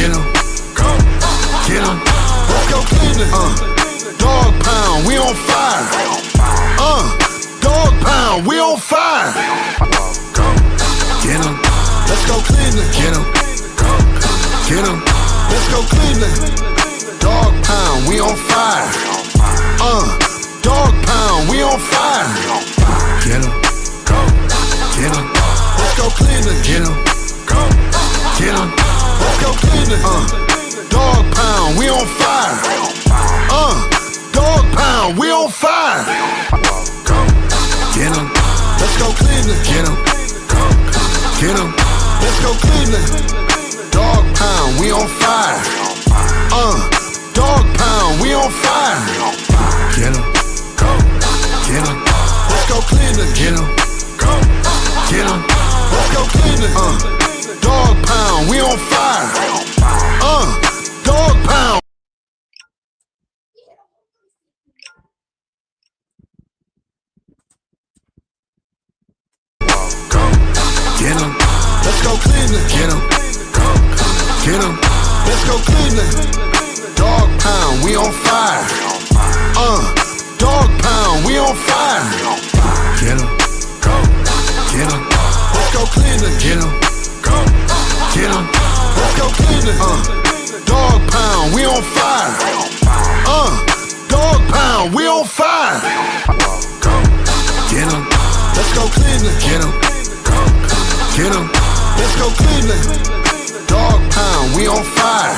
Get 'em. Get 'em. Let's go Cleveland. Dog pound, we on fire. Dog pound, we on fire. Get 'em. Let's go Cleveland. Get 'em. Get 'em. Let's go Cleveland. Dog pound, we on fire. Dog pound, we on fire. Get 'em. Get 'em. Let's go Cleveland. Get 'em. Get 'em. Let's go Cleveland. Dog pound, we on fire. Dog pound, we on fire. Get 'em. Let's go Cleveland. Get 'em. Get 'em. Let's go Cleveland. Dog pound, we on fire. Dog pound, we on fire. Get 'em. Get 'em. Let's go Cleveland. Get 'em. Get 'em. Let's go Cleveland. Dog pound, we on fire. Dog pound. Get 'em. Let's go Cleveland. Get 'em. Get 'em. Let's go Cleveland. Dog pound, we on fire. Dog pound, we on fire. Get 'em. Get 'em. Let's go Cleveland. Get 'em. Get 'em. Let's go Cleveland. Dog pound, we on fire. Dog pound, we on fire. Get 'em. Let's go Cleveland. Get 'em. Get 'em. Let's go Cleveland. Dog pound, we on fire.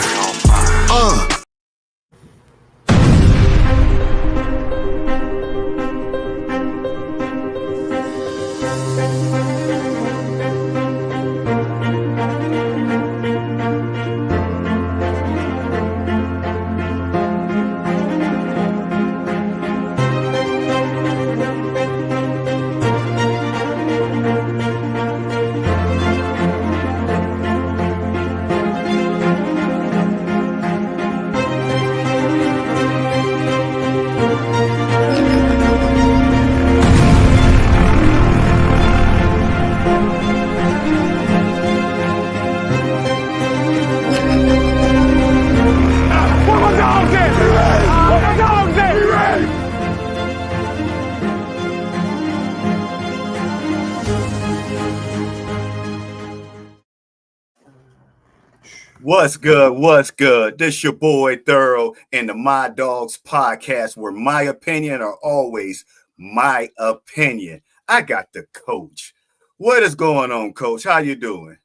What's good? What's good? This your boy Thorough and the My Dogs podcast, where my opinion are always my opinion. I got the coach. What is going on, coach? How you doing?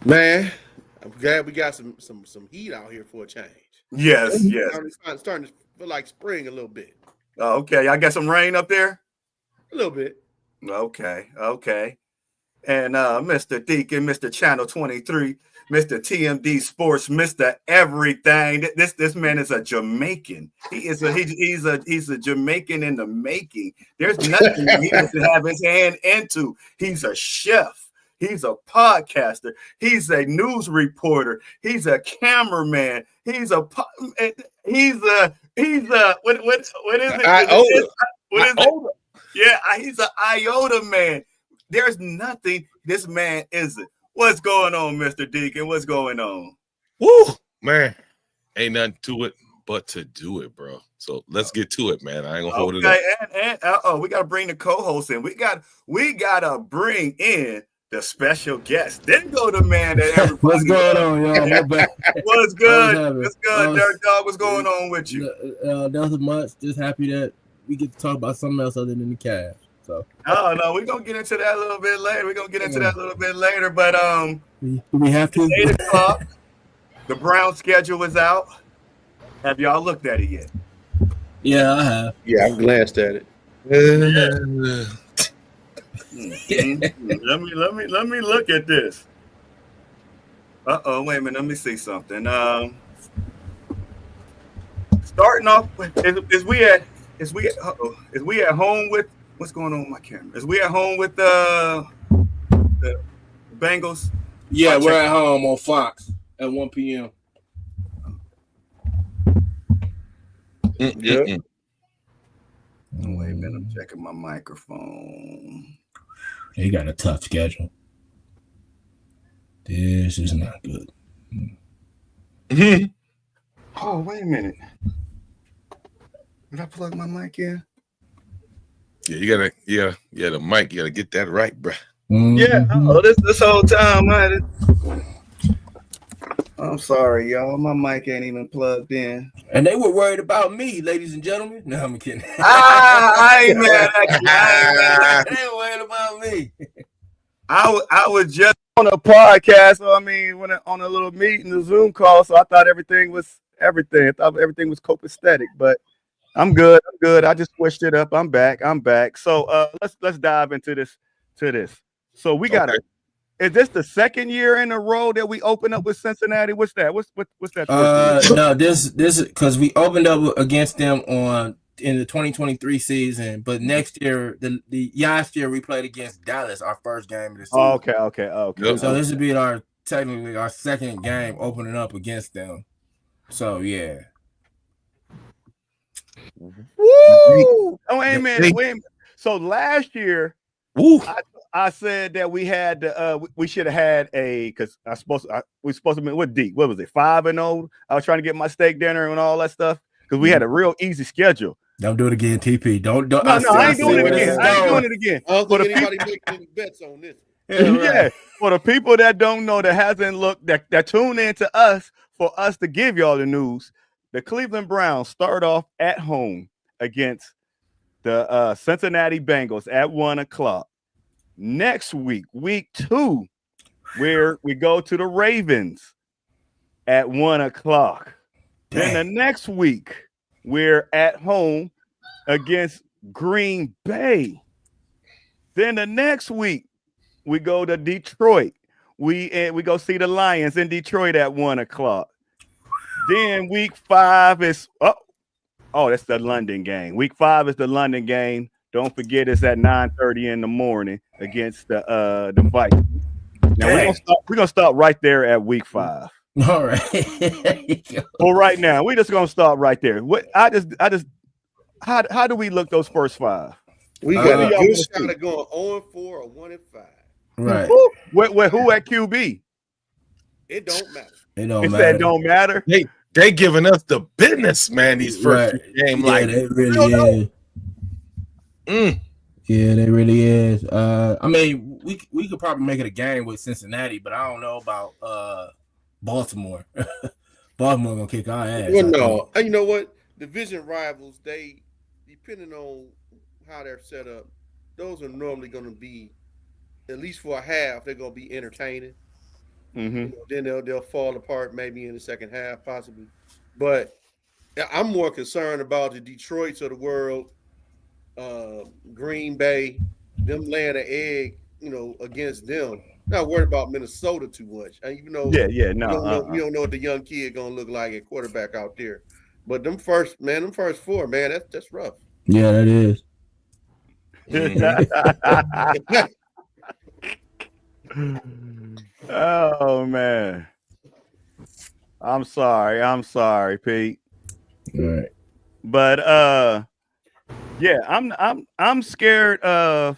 Man, I'm glad we got some heat out here for a change. Yes. It's starting to feel like spring a little bit. Okay, I got some rain up there? A little bit. Okay. And Mr. Deacon, Mr. Channel 23, Mr. TMD Sports, Mr. Everything. This man is a Jamaican. He's a Jamaican in the making. There's nothing he doesn't have his hand into. He's a chef. He's a podcaster. He's a news reporter. He's a cameraman. What is it? Iota. What is it? Yeah, he's an iota man. There's nothing this man isn't. What's going on, Mr. Deacon? What's going on? Woo, man. Ain't nothing to it but to do it, bro. So let's get to it, man. I ain't gonna hold it up. And we gotta bring the co-host in. We gotta bring in the special guest. Then go to man that everybody. What's going on, y'all? What's good? What's good, Dirt Dog? What's going on with you? Nothing much. Just happy that we get to talk about something else other than the Cavs. So. Oh no, we're gonna get into that a little bit later. But we have to. 8 o'clock. The Brown schedule is out. Have y'all looked at it yet? Yeah, I have. Yeah, I glanced at it. Let me look at this. Wait a minute. Let me see something. Starting off, is we at home with what's going on with my camera? Is we at home with the Bengals? Yeah, we're at home on Fox at 1 p.m. Yeah. Wait a minute, I'm checking my microphone. He got a tough schedule. This is not good. Mhm. Oh, wait a minute. Did I plug my mic in? Yeah, you gotta, the mic, you gotta get that right, bro. Yeah. Oh, this whole time, man. I'm sorry, y'all. My mic ain't even plugged in. And they were worried about me, ladies and gentlemen. No, I'm kidding. I ain't mad at you. They were worried about me. I was just on a podcast. So I mean, on a little meeting, a Zoom call. So I thought everything was everything. I thought everything was copacetic, but I'm good. I'm good. I just switched it up. I'm back. So let's dive into this. So we got Okay. Is this the second year in a row that we open up with Cincinnati? What's that? What's that? No, this is because we opened up against them in the 2023 season, but next year, the last year we played against Dallas, our first game of the season. Okay. Yep. So this would be technically our second game opening up against them. So yeah. Woo! Oh, wait a minute. So last year, Woo. I said that we had we should have had because we supposed to be what was it 5-0? I was trying to get my steak dinner and all that stuff because we had a real easy schedule. Don't do it again, TP. Don't. No, I ain't doing it again. I ain't doing it again. I don't think anybody making any bets on this. Yeah, for the people that don't know, that hasn't looked, that tune in to us for us to give y'all the news. The Cleveland Browns start off at home against the Cincinnati Bengals at 1:00. Next week, week 2, where we go to the Ravens at 1:00. Then the next week, we're at home against Green Bay. Then the next week, we go to Detroit. We go see the Lions in Detroit at 1:00. Then week 5 is that's the London game. Week 5 is the London game. Don't forget, it's at 9:30 in the morning against the Vikings. Now we're gonna stop right there at week 5. All right. Well, right now we're just gonna stop right there. How do we look those first 5? We got a good shot of going 0-4 or 1-5. Right. Who at QB? It don't matter. It don't It matter. said don't matter. They giving us the business, man. These first games, like they really is. Yeah, they really is. I mean, we could probably make it a game with Cincinnati, but I don't know about Baltimore. Baltimore gonna kick our ass. Well, no, and you know what? Division rivals, they depending on how they're set up, those are normally going to be, at least for a half, they're going to be entertaining. Mm-hmm. Then they'll fall apart maybe in the second half, possibly. But I'm more concerned about the Detroits of the world, Green Bay, them laying an egg, against them. Not worried about Minnesota too much. You don't know what the young kid gonna look like at quarterback out there. But them first 4, man, that's rough. Yeah, that is. Oh man, I'm sorry, Pete. All right. But I'm scared of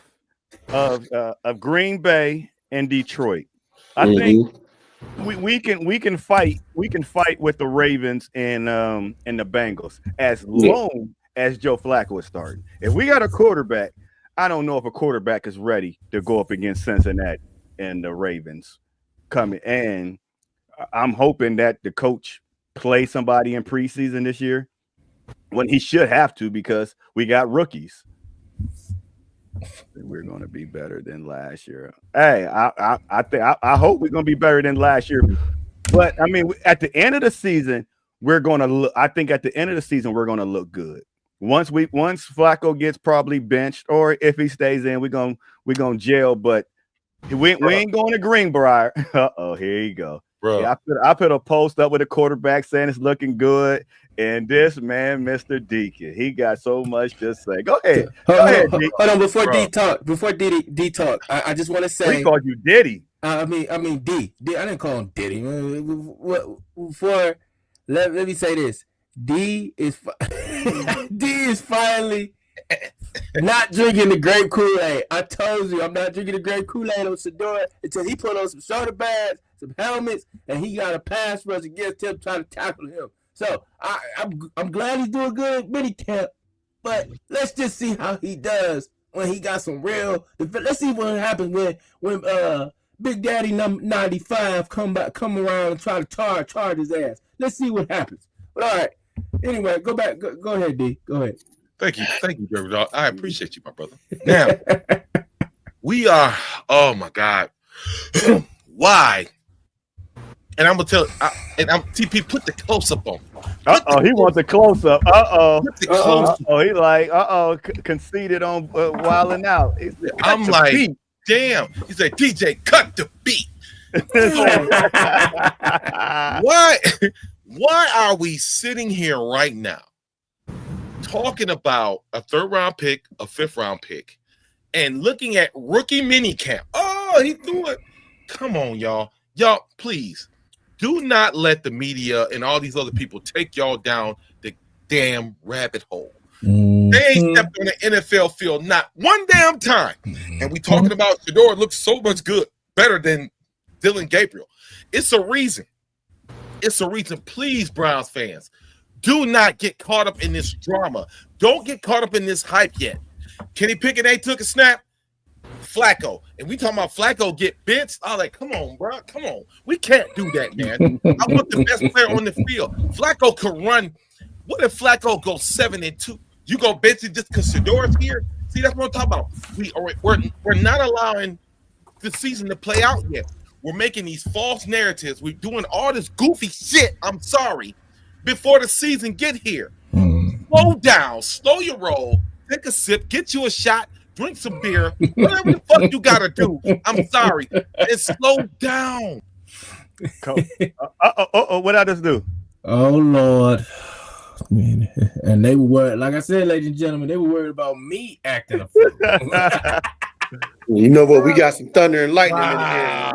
Green Bay and Detroit. I think we can fight with the Ravens and the Bengals as long as Joe Flacco is starting. If we got a quarterback, I don't know if a quarterback is ready to go up against Cincinnati and the Ravens coming. And I'm hoping that the coach play somebody in preseason this year when he should have to, because we got rookies. We're going to be better than last year. Hey, I hope we're going to be better than last year. But I mean, at the end of the season, we're going to look. I think at the end of the season, we're going to look good. Once Flacco gets probably benched, or if he stays in, we're gonna jail. But we ain't going to Greenbrier. Here you go. Bro. Yeah, I put a post up with a quarterback saying it's looking good. And this man, Mr. Deacon, he got so much to say. Go ahead. Hold on, before D talk, I just want to say he called you Diddy. I mean D. I didn't call him Diddy. Let me say this. D is finally not drinking the grape Kool-Aid. I told you I'm not drinking the grape Kool-Aid on Shedeur until he put on some shoulder pads, some helmets, and he got a pass rush against him trying to tackle him. So I'm glad he's doing good at minicamp, but let's just see how he does when he got some real. Let's see what happens when Big Daddy 95 come around and try to charge his ass. Let's see what happens. But all right. Anyway, go back. Go ahead, D. Go ahead. Thank you, Trevor Dog. I appreciate you, my brother. Now we are. Oh my God, why? And I'm gonna tell. TP. Put the close up on. He wants a close up. He like. Conceded on wilding out. I'm like, beat. Damn. He said, DJ, cut the beat. Why are we sitting here right now talking about a 3rd round pick, a 5th round pick, and looking at rookie minicamp? Oh, he threw it. Come on, y'all. Y'all, please do not let the media and all these other people take y'all down the damn rabbit hole. Mm-hmm. They ain't stepped on the NFL field not one damn time. Mm-hmm. And we talking about Shedeur looks so much better than Dillon Gabriel. It's a reason. It's a reason. Please, Browns fans, do not get caught up in this drama. Don't get caught up in this hype yet. Kenny Pickett took a snap. Flacco. And we talking about Flacco get benched. I'm like, come on, bro. Come on. We can't do that, man. I want the best player on the field. Flacco could run. What if Flacco goes 7-2? You go bench it just because Shedeur's here? See, that's what I'm talking about. We're not allowing the season to play out yet. We're making these false narratives. We're doing all this goofy shit. I'm sorry. Before the season get here. Slow down. Slow your roll. Take a sip. Get you a shot. Drink some beer. Whatever the fuck you got to do. I'm sorry. And slow down. What I just do? Oh, Lord. Man. And they were worried. Like I said, ladies and gentlemen, they were worried about me acting a fool. You know what? We got some thunder and lightning in the air.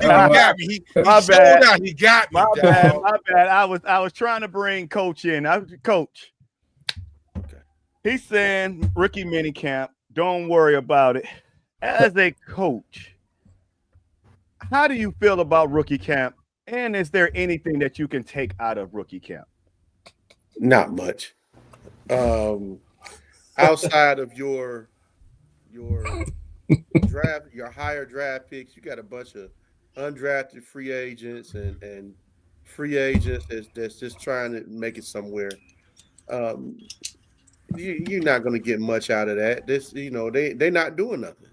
He got me. My bad. He got me. My bad. I was trying to bring Coach in. Coach. Okay. He's saying rookie minicamp. Don't worry about it. As a coach, how do you feel about rookie camp? And is there anything that you can take out of rookie camp? Not much. Outside of your draft, your higher draft picks, you got a bunch of undrafted free agents and free agents that's just trying to make it somewhere. You're not going to get much out of that. This, they're not doing nothing.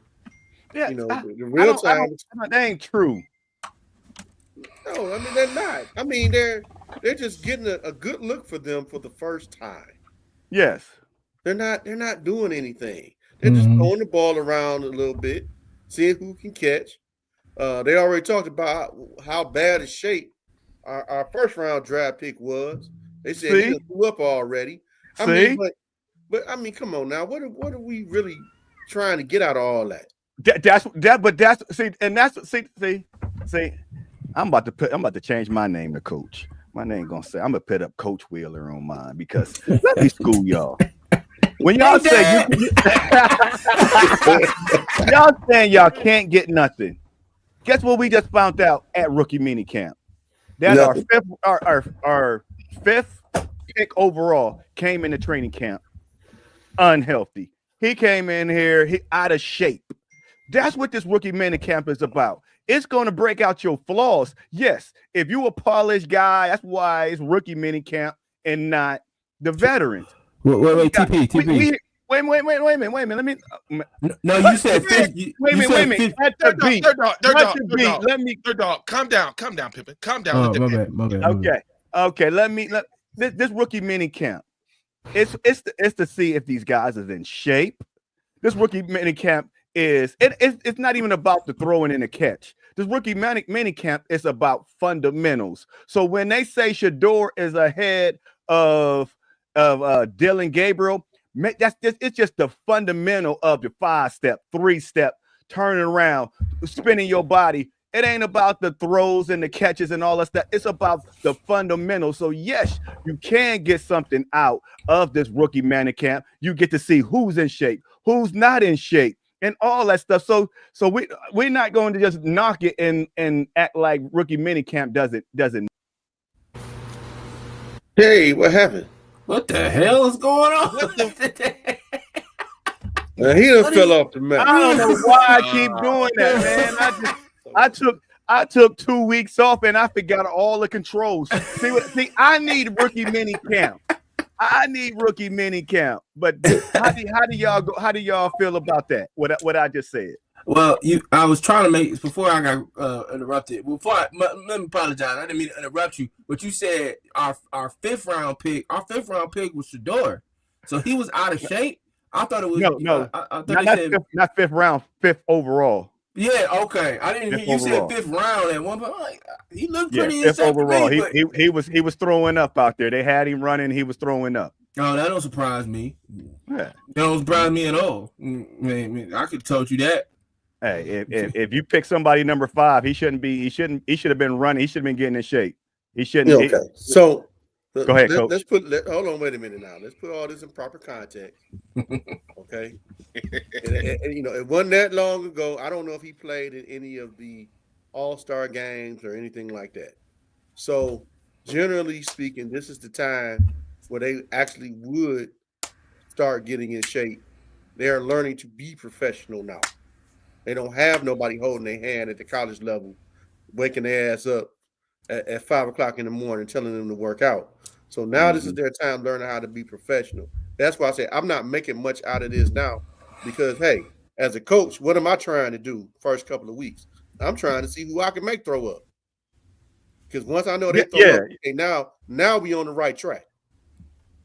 Yeah, the real time. That ain't true. No, I mean they're not. I mean they're just getting a good look for them for the first time. Yes, they're not doing anything. They're just throwing the ball around a little bit, seeing who can catch. They already talked about how bad a shape our first round draft pick was. They said he blew up already. I mean, but I mean, come on now. What are we really trying to get out of all that? I'm about to change my name to Coach. My name gonna say I'm gonna put up Coach Wheeler on mine because let me school y'all. When y'all say y'all saying y'all can't get nothing, guess what we just found out at rookie minicamp? That our fifth pick overall came into training camp unhealthy. He came in here out of shape. That's what this rookie minicamp is about. It's going to break out your flaws. Yes, if you a polished guy, that's why it's rookie minicamp and not the veterans. Wait, TP. Wait a minute. Let me. No, you said fifth. Wait a minute. Third dog. Calm down, Pippin. Calm down. My bad. Okay. This rookie minicamp. It's to see if these guys are in shape. This rookie minicamp it's not even about the throwing in a catch. This rookie minicamp is about fundamentals. So when they say Shedeur is ahead of Dillon Gabriel, it's just the fundamental of the 5-step, 3-step, turning around, spinning your body, It ain't about the throws and the catches and all that stuff. It's about the fundamentals. So yes, you can get something out of this rookie minicamp. You get to see who's in shape, who's not in shape, and all that stuff. So we're not going to just knock it and act like rookie minicamp doesn't. Hey, what happened? What the hell is going on? He done fell off the map. I don't know why I keep doing that, man. I took 2 weeks off and I forgot all the controls. See, I need rookie mini camp. I need rookie mini camp. But how do y'all go? How do y'all feel about that? What I just said? Well, I was trying to make before I got interrupted. Let me apologize. I didn't mean to interrupt you, but you said our fifth round pick was Shedeur, so he was out of shape. I thought it was no. I thought not fifth round, fifth overall. Yeah, okay. I didn't hear you said fifth round at one point. He looked pretty fifth overall. Me, he was throwing up out there. They had him running. He was throwing up. Oh, that don't surprise me. Yeah. That don't surprise me at all. I could have told you that. Hey, if you pick somebody number 5, he should have been running. He should have been getting in shape. He shouldn't. Okay. So go ahead, Coach. Hold on, wait a minute now. Let's put all this in proper context. Okay. and it wasn't that long ago. I don't know if he played in any of the All-Star games or anything like that. So generally speaking, this is the time where they actually would start getting in shape. They are learning to be professional now. They don't have nobody holding their hand at the college level, waking their ass up at 5 o'clock in the morning, telling them to work out. So now this is their time learning how to be professional. That's why I say I'm not making much out of this now because, hey, as a coach, what am I trying to do first couple of weeks? I'm trying to see who I can make throw up. Because once I know they throw up, okay, now we on the right track.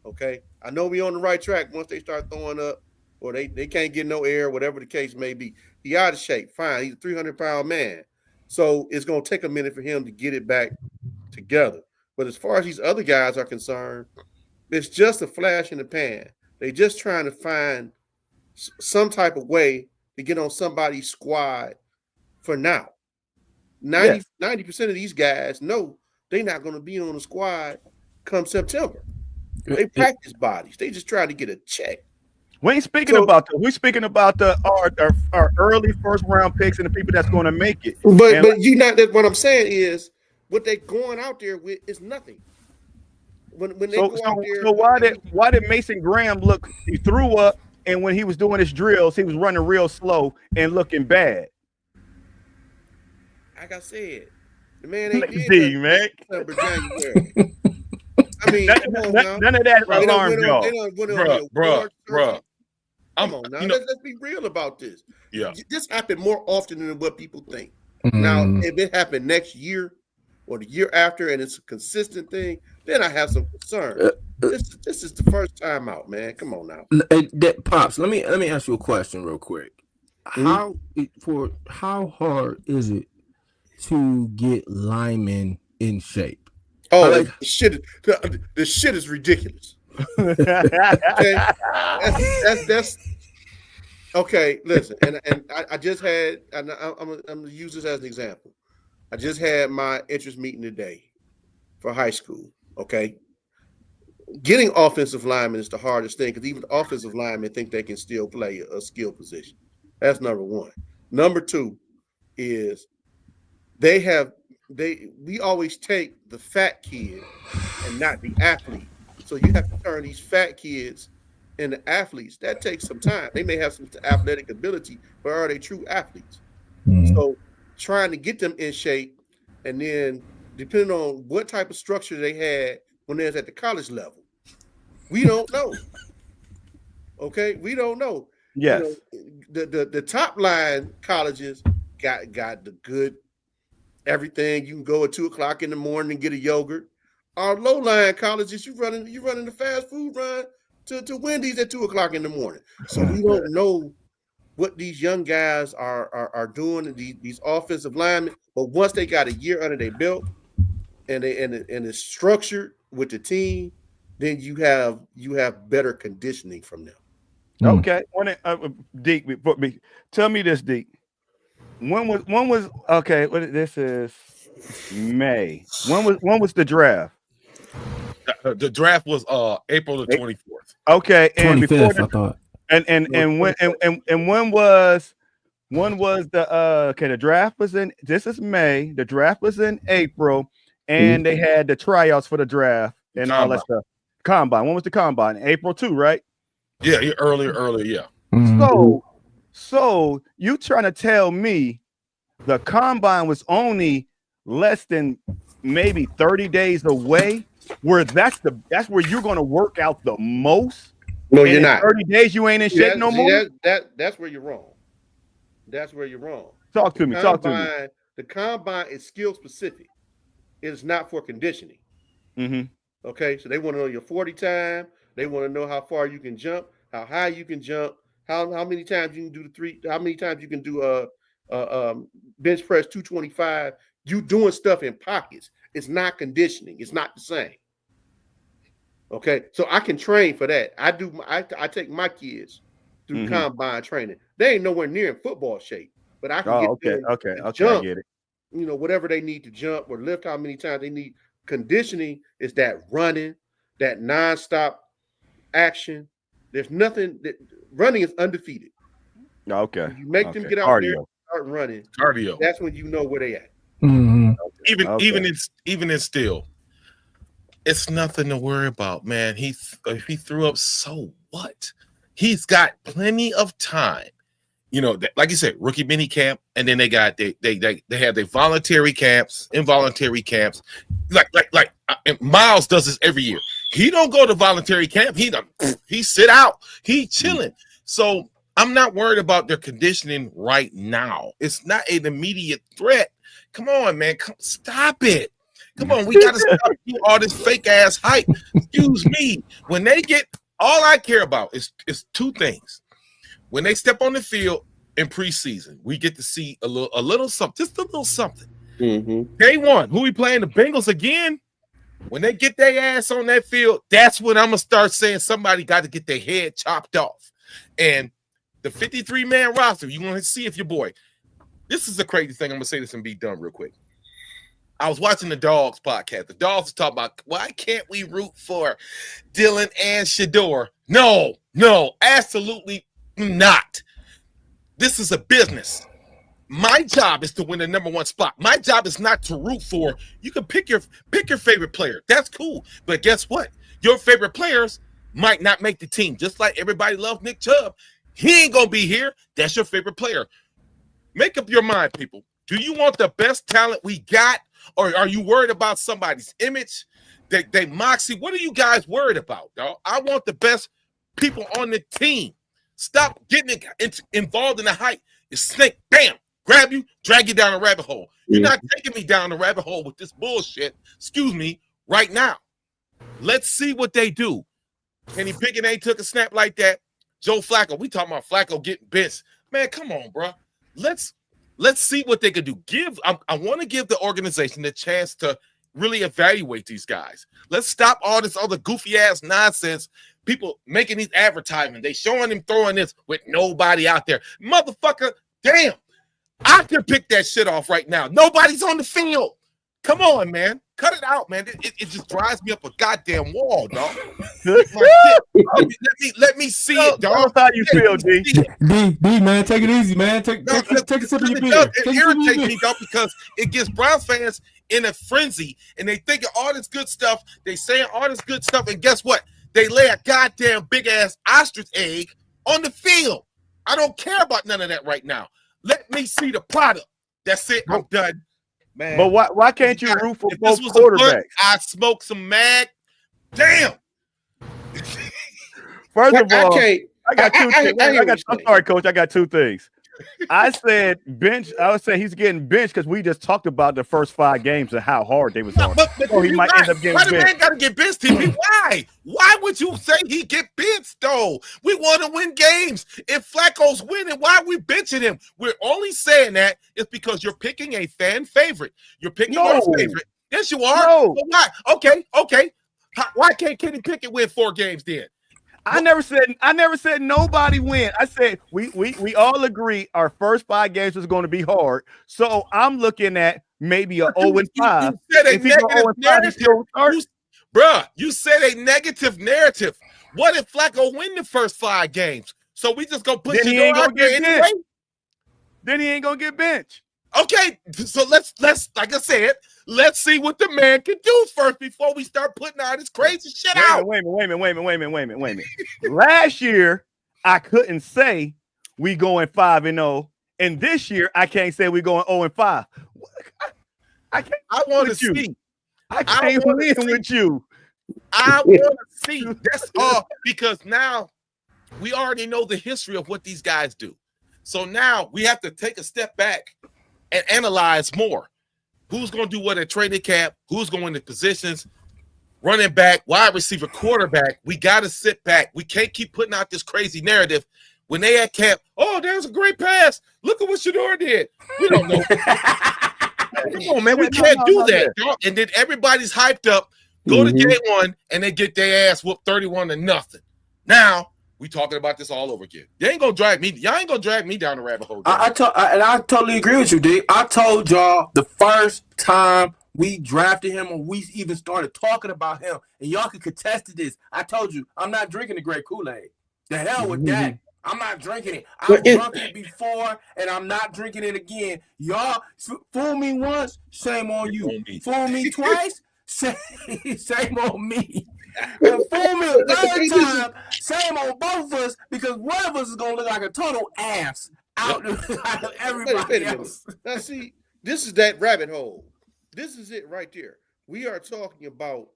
Okay? I know we on the right track once they start throwing up or they can't get no air, whatever the case may be. He out of shape. Fine. He's a 300-pound man. So it's going to take a minute for him to get it back together. But as far as these other guys are concerned, it's just a flash in the pan. They're just trying to find some type of way to get on somebody's squad for now. 90% of these guys know they're not going to be on the squad come September. They practice bodies. They just trying to get a check. We ain't speaking about that. We're speaking about our early first round picks and the people that's going to make it. But you not that. What I'm saying is, what they going out there with is nothing. When they go out there. So why did Mason Graham look? He threw up, and when he was doing his drills, he was running real slow and looking bad. Like I said, the man ain't man. December, January. I mean, none of that alarmed y'all, bro. Come on now, let's be real about this. Yeah, this happened more often than what people think. Now, if it happened next year or the year after, and it's a consistent thing, then I have some concern. This is the first time out, man. Come on now, Pops. Let me ask you a question real quick. How hard is it to get linemen in shape? Oh, the shit is ridiculous. Okay? That's okay. Listen, and I just had, and I'm gonna use this as an example. I just had my interest meeting today for high school. Okay, getting offensive linemen is the hardest thing because even offensive linemen think they can still play a skill position. That's number one. Number two is we always take the fat kid and not the athlete. So you have to turn these fat kids into athletes. That takes some time. They may have some athletic ability, but are they true athletes? So trying to get them in shape, and then depending on what type of structure they had when they was at the college level, we don't know. Okay, we don't know. Yes, the top line colleges got the good everything. You can go at 2 o'clock in the morning and get a yogurt. Our low line colleges, you running the fast food run to Wendy's at 2 o'clock in the morning. So we don't know what these young guys are doing, these offensive linemen. But once they got a year under their belt and it's structured with the team, then you have better conditioning from them. Okay. Deke, tell me this, Deke. When was okay? This is May. When was the draft? The draft was April the 24th. Okay, and 25th, before I thought. and when was the okay? The draft was in. This is May. The draft was in April, and they had the tryouts for the draft and all that stuff. Combine. When was the combine? April 2, right? Yeah, earlier, yeah. So you trying to tell me the combine was only less than maybe 30 days away, where that's where you're going to work out the most? No, and you're in not. 30 days you ain't in shape no more. That's where you're wrong. That's where you're wrong. Talk to me. The combine is skill specific. It is not for conditioning. Mm-hmm. Okay, so they want to know your 40 time. They want to know how far you can jump, how high you can jump, how many times you can do the three, how many times you can do bench press 225. You doing stuff in pockets. It's not conditioning. It's not the same. Okay, so I can train for that. I take my kids through combine training. They ain't nowhere near in football shape, but I can get them to jump, I get it. You know, whatever they need to jump or lift, how many times they need. Conditioning is that running, that nonstop action. There's nothing that running is undefeated. Okay. If you make them get out there and start running. Cardio. That's when you know where they at. Mm-hmm. Even in still, it's nothing to worry about, man. If he threw up, so what? He's got plenty of time. You know, like you said, rookie mini camp, and then they have their voluntary camps, involuntary camps. Like Miles does this every year. He don't go to voluntary camp. He sit out. He chilling. So I'm not worried about their conditioning right now. It's not an immediate threat. Come on, man. Stop it. Come on, we got to stop doing all this fake ass hype. Excuse me. When they get, all I care about is two things. When they step on the field in preseason, we get to see a little something, just a little something. Day one, who we playing? The Bengals again? When they get their ass on that field, that's when I'm gonna start saying somebody got to get their head chopped off. And the 53-man roster, you want to see if your boy. This is a crazy thing. I'm gonna say this and be done real quick. I was watching the Dogs podcast. The Dogs are talking about why can't we root for Dylan and Shedeur? No, absolutely not. This is a business. My job is to win the number one spot. My job is not to root for. You can pick your favorite player. That's cool. But guess what? Your favorite players might not make the team. Just like everybody loves Nick Chubb. He ain't gonna be here. That's your favorite player. Make up your mind, people. Do you want the best talent we got? Or are you worried about somebody's image? They moxie. What are you guys worried about, dog? I want the best people on the team. Stop getting involved in the hype. It's snake, bam, grab you, drag you down a rabbit hole. You're not taking me down the rabbit hole with this bullshit, excuse me, right now. Let's see what they do. Kenny Pickett ain't took a snap like that. Joe Flacco, we talking about Flacco getting benched. Man, come on, bro. Let's see what they could do. I want to give the organization the chance to really evaluate these guys. Let's stop all this other goofy-ass nonsense. People making these advertisements. They showing him throwing this with nobody out there. Motherfucker, damn. I can pick that shit off right now. Nobody's on the field. Come on, man. Cut it out, man. It just drives me up a goddamn wall, dog. Let me see it, dog. How you feel, D? D, man, take it easy, man. Take a sip of your beer. It irritates me, dog, because it gets Browns fans in a frenzy, and they think of all this good stuff. They saying all this good stuff, and guess what? They lay a goddamn big-ass ostrich egg on the field. I don't care about none of that right now. Let me see the product. That's it. I'm done. Man. But why can't you root for both quarterbacks? I smoke some mag. Damn. First of all, I got two things. I'm sorry, Coach. I got two things. I said bench. I would say he's getting benched because we just talked about the first 5 games and how hard they was on. But so he might end up getting benched. Why the man got to get benched? Why? Why would you say he get benched though? We want to win games. If Flacco's winning, why are we benching him? We're only saying that is because you're picking a fan favorite. You're picking your favorite. Yes, you are. No. But why? Okay. Why can't Kenny Pickett win 4 games then? I never said nobody win. I said we all agree our first 5 games was going to be hard. So I'm looking at maybe a 0-5. You said a negative narrative. Bruh, you said a negative narrative. What if Flacco win the first 5 games? So we just gonna put Shador out there anyway? Then he ain't gonna get benched. Okay, so let's like I said, let's see what the man can do first before we start putting all this crazy shit out. Wait a minute. Last year, I couldn't say we going 5-0, and this year I can't say we going 0-5. I can't. I want to see. I can't win with you. I want to see. That's all, because now we already know the history of what these guys do. So now we have to take a step back and analyze more. Who's going to do what at training camp? Who's going to positions? Running back, wide receiver, quarterback. We got to sit back. We can't keep putting out this crazy narrative. When they at camp, oh, there's a great pass. Look at what Shador did. We don't know. Come on, man. We can't do that. And then everybody's hyped up, go to game 1, and they get their ass whooped 31-0. Now, we talking about this all over again. Y'all ain't gonna drag me down the rabbit hole. I totally agree with you, D. I told y'all the first time we drafted him or we even started talking about him, and y'all can contest to this. I told you I'm not drinking the great Kool-Aid. The hell with that. I'm not drinking it. I've drunk it before, and I'm not drinking it again. Y'all fool me once, shame on you. Fool me twice, shame on me. And fool me a third time, shame on both of us, because one of us is gonna look like a total ass out of everybody else. Now see, this is that rabbit hole. This is it right there. We are talking about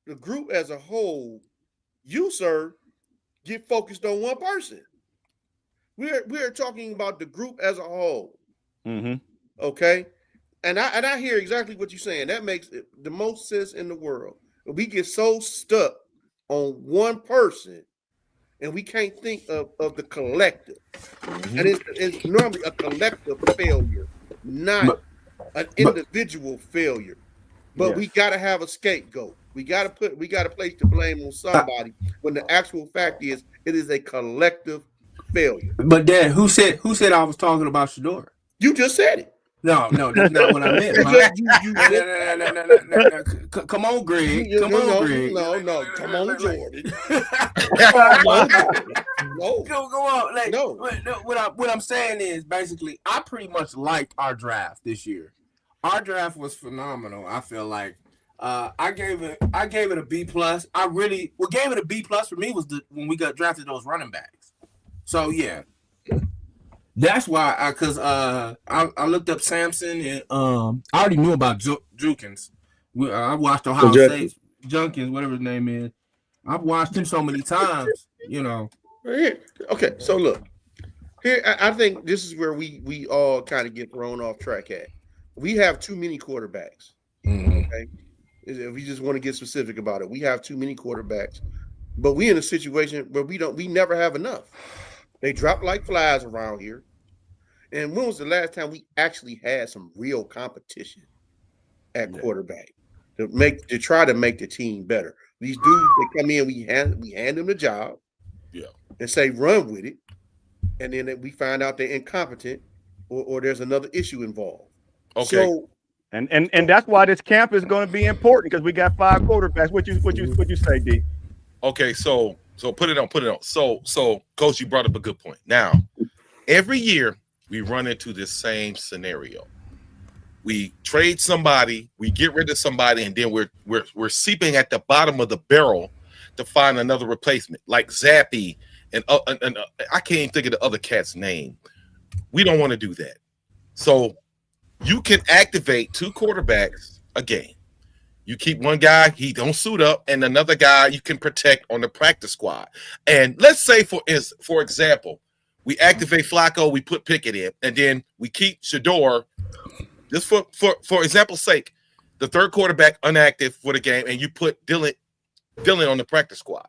the group as a whole. You, sir, get focused on one person. We're talking about the group as a whole. Okay, and I hear exactly what you're saying. That makes the most sense in the world. We get so stuck on one person, and we can't think of the collective. And it's normally a collective failure, not an individual failure. But we got to have a scapegoat. We got to place the blame on somebody when the actual fact is it is a collective failure. But Dad, who said I was talking about Shador? You just said it. No, that's not what I meant. No. Come on, Greg. Greg. No. Come on, Jordan. No. Go on. Like, no. What I'm saying is basically I pretty much liked our draft this year. Our draft was phenomenal. I feel like I gave it a B+. What gave it a B+ for me was when we got drafted those running backs. So yeah. That's why I looked up Samson, and I already knew about Jukins. I watched Ohio State Junkins, whatever his name is. I've watched him so many times, you know. Okay, so look here. I think this is where we all kind of get thrown off track at. We have too many quarterbacks. Okay, if we just want to get specific about it, we have too many quarterbacks, but we in a situation where we never have enough. They drop like flies around here. And when was the last time we actually had some real competition at quarterback to try to make the team better? These dudes, they come in, we hand them the job, and say run with it, and then we find out they're incompetent or there's another issue involved. Okay. So, and that's why this camp is going to be important, because we got 5 quarterbacks. What you say, D? Okay, so put it on. So Coach, you brought up a good point. Now, every year we run into this same scenario. We trade somebody, we get rid of somebody, and then we're seeping at the bottom of the barrel to find another replacement, like Zappy and I can't even think of the other cat's name. We don't want to do that. So you can activate 2 quarterbacks a game. You keep one guy, he don't suit up, and another guy you can protect on the practice squad. And let's say, for example, we activate Flacco, we put Pickett in, and then we keep Shador, just for example's sake, the third quarterback inactive for the game, and you put Dylan on the practice squad.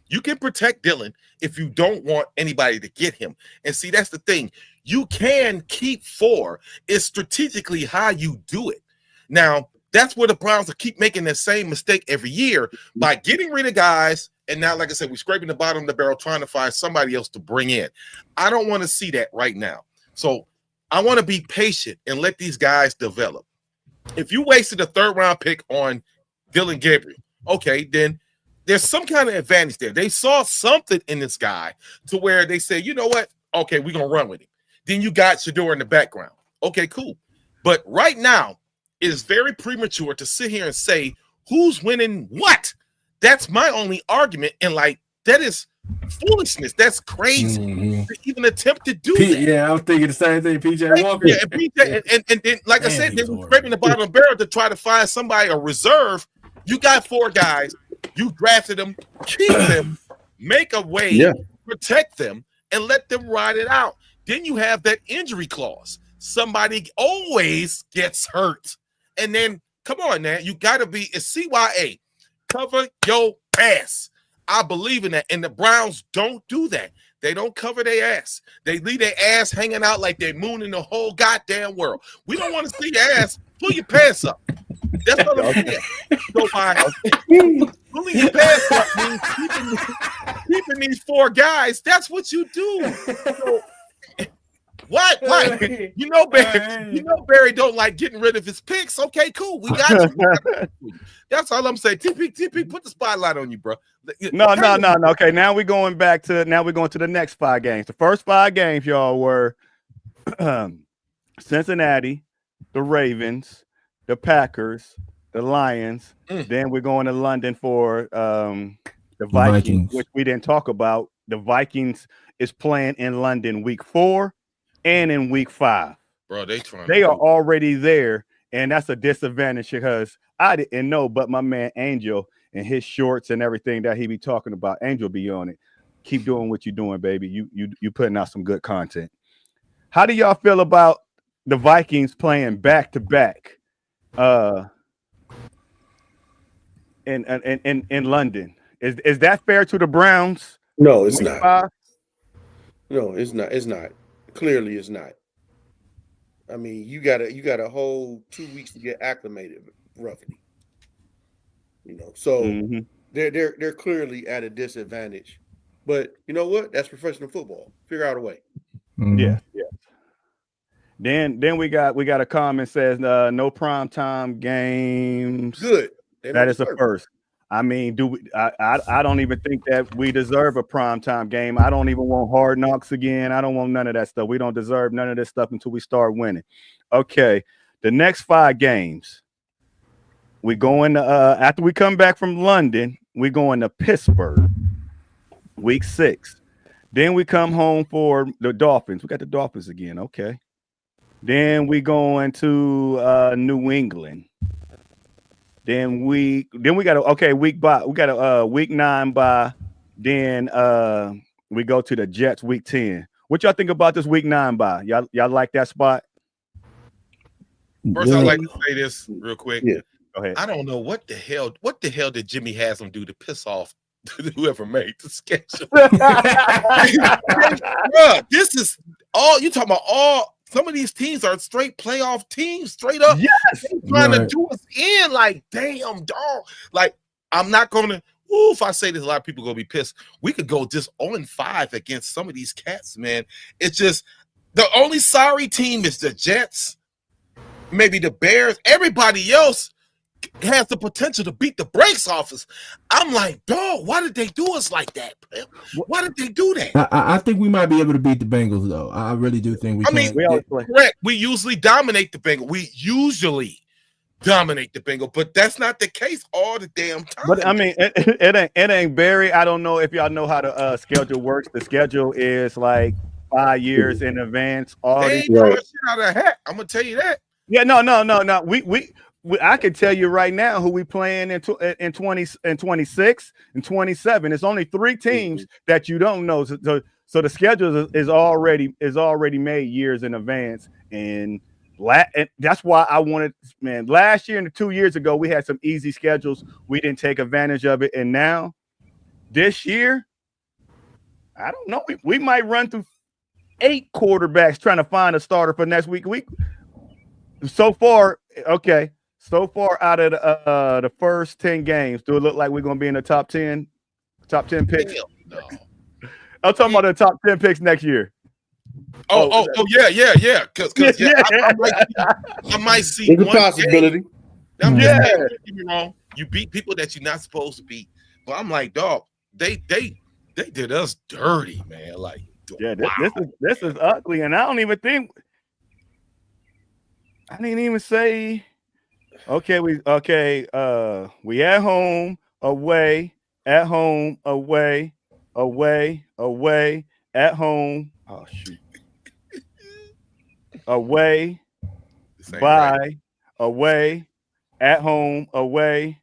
You can protect Dylan if you don't want anybody to get him. And see, that's the thing. You can keep 4. It's strategically how you do it. Now, that's where the Browns will keep making the same mistake every year by getting rid of guys And now, like I said, we're scraping the bottom of the barrel trying to find somebody else to bring in. I don't want to see that right now. So I want to be patient and let these guys develop. If you wasted a 3rd round pick on Dillon Gabriel, okay, then there's some kind of advantage there. They saw something in this guy to where they say, you know what? Okay, we're going to run with him. Then you got Shedeur in the background. Okay, cool. But right now, it is very premature to sit here and say who's winning what. That's my only argument. And like, that is foolishness. That's crazy to even attempt to do that. Yeah, I was thinking the same thing, PJ Walker. Yeah, and then, like I said, they were scraping the bottom of the barrel to try to find somebody, a reserve. You got 4 guys. You drafted them, keep them, make a way, protect them, and let them ride it out. Then you have that injury clause. Somebody always gets hurt. And then, come on, man, you got to be a CYA. Cover your ass. I believe in that. And the Browns don't do that. They don't cover their ass. They leave their ass hanging out like they're mooning the whole goddamn world. We don't want to see your ass. Pull your pants up. That's what I'm saying. So by pulling your pants up means keeping these 4 guys. That's what you do. So, what? You know, Barry don't like getting rid of his picks. Okay, cool. We got you. That's all I'm saying. TP, put the spotlight on you, bro. No. Okay, now we're going to the next 5 games. The first 5 games, y'all, were Cincinnati, the Ravens, the Packers, the Lions. Then we're going to London for the Vikings, which we didn't talk about. The Vikings is playing in London week 4 and in week 5. Bro, they are already there, and that's a disadvantage because I didn't know, but my man Angel and his shorts and everything that he be talking about, Angel be on it. Keep doing what you're doing, baby. You putting out some good content. How do y'all feel about the Vikings playing back to back in London? Is that fair to the Browns? No, it's not. No, it's not. It's not. Clearly, it's not. I mean, you got a whole 2 weeks to get acclimated, roughly. You know, so they're clearly at a disadvantage. But you know what? That's professional football. Figure out a way. Yeah. Then we got a comment says no primetime games. Good. That is a first. I mean, I don't even think that we deserve a primetime game. I don't even want Hard Knocks again. I don't want none of that stuff. We don't deserve none of this stuff until we start winning. Okay, the next 5 games, we going to after we come back from London, we going to Pittsburgh, week 6. Then we come home for the Dolphins. We got the Dolphins again. Okay. Then we going to New England. Then we got a week 9 bye. Then we go to the Jets week 10. What y'all think about this week 9 bye? Y'all like that spot? First, I'd like to say this real quick. Yeah. Go ahead. I don't know what the hell did Jimmy Haslam do to piss off whoever made the schedule. Bruh, this is all you talking about. All some of these teams are straight playoff teams, straight up. Yes, trying to do us in. Like, damn, dog. Like, I'm not gonna. If I say this, a lot of people gonna be pissed. We could go just 0-5 against some of these cats, man. It's just the only sorry team is the Jets, maybe the Bears. Everybody else has the potential to beat the brakes off us. I'm like, dog, why did they do us like that? Why did they do that? I think we might be able to beat the Bengals, though. I really do think we can. Correct. We usually dominate the Bengals. But that's not the case all the damn time. But I mean, it ain't Barry. I don't know if y'all know how the schedule works. The schedule is like 5 years in advance. They ain't throwing shit out of the hat. I'm gonna tell you that. Yeah, no. We I can tell you right now who we playing in 26 and 27. It's only 3 teams that you don't know. So the schedule is already made years in advance, and that's why I wanted, man. Last year and 2 years ago, we had some easy schedules. We didn't take advantage of it, and now this year, I don't know. We might run through 8 quarterbacks trying to find a starter for next week. So far, out of the first 10 games, do it look like we're going to be in the top 10 Top 10 picks. Hell no. I'm talking about the top 10 picks next year. Oh, yeah. Because I might see It's a one possibility. game. I'm just saying, don't get me wrong. You beat people that you're not supposed to beat. But I'm like, dog, they did us dirty, man. Like, Yeah, wow. this is ugly, and I didn't even say. Okay, we at home, away, at home, away, at home. Oh shoot. Away, bye, right. Away, at home, away,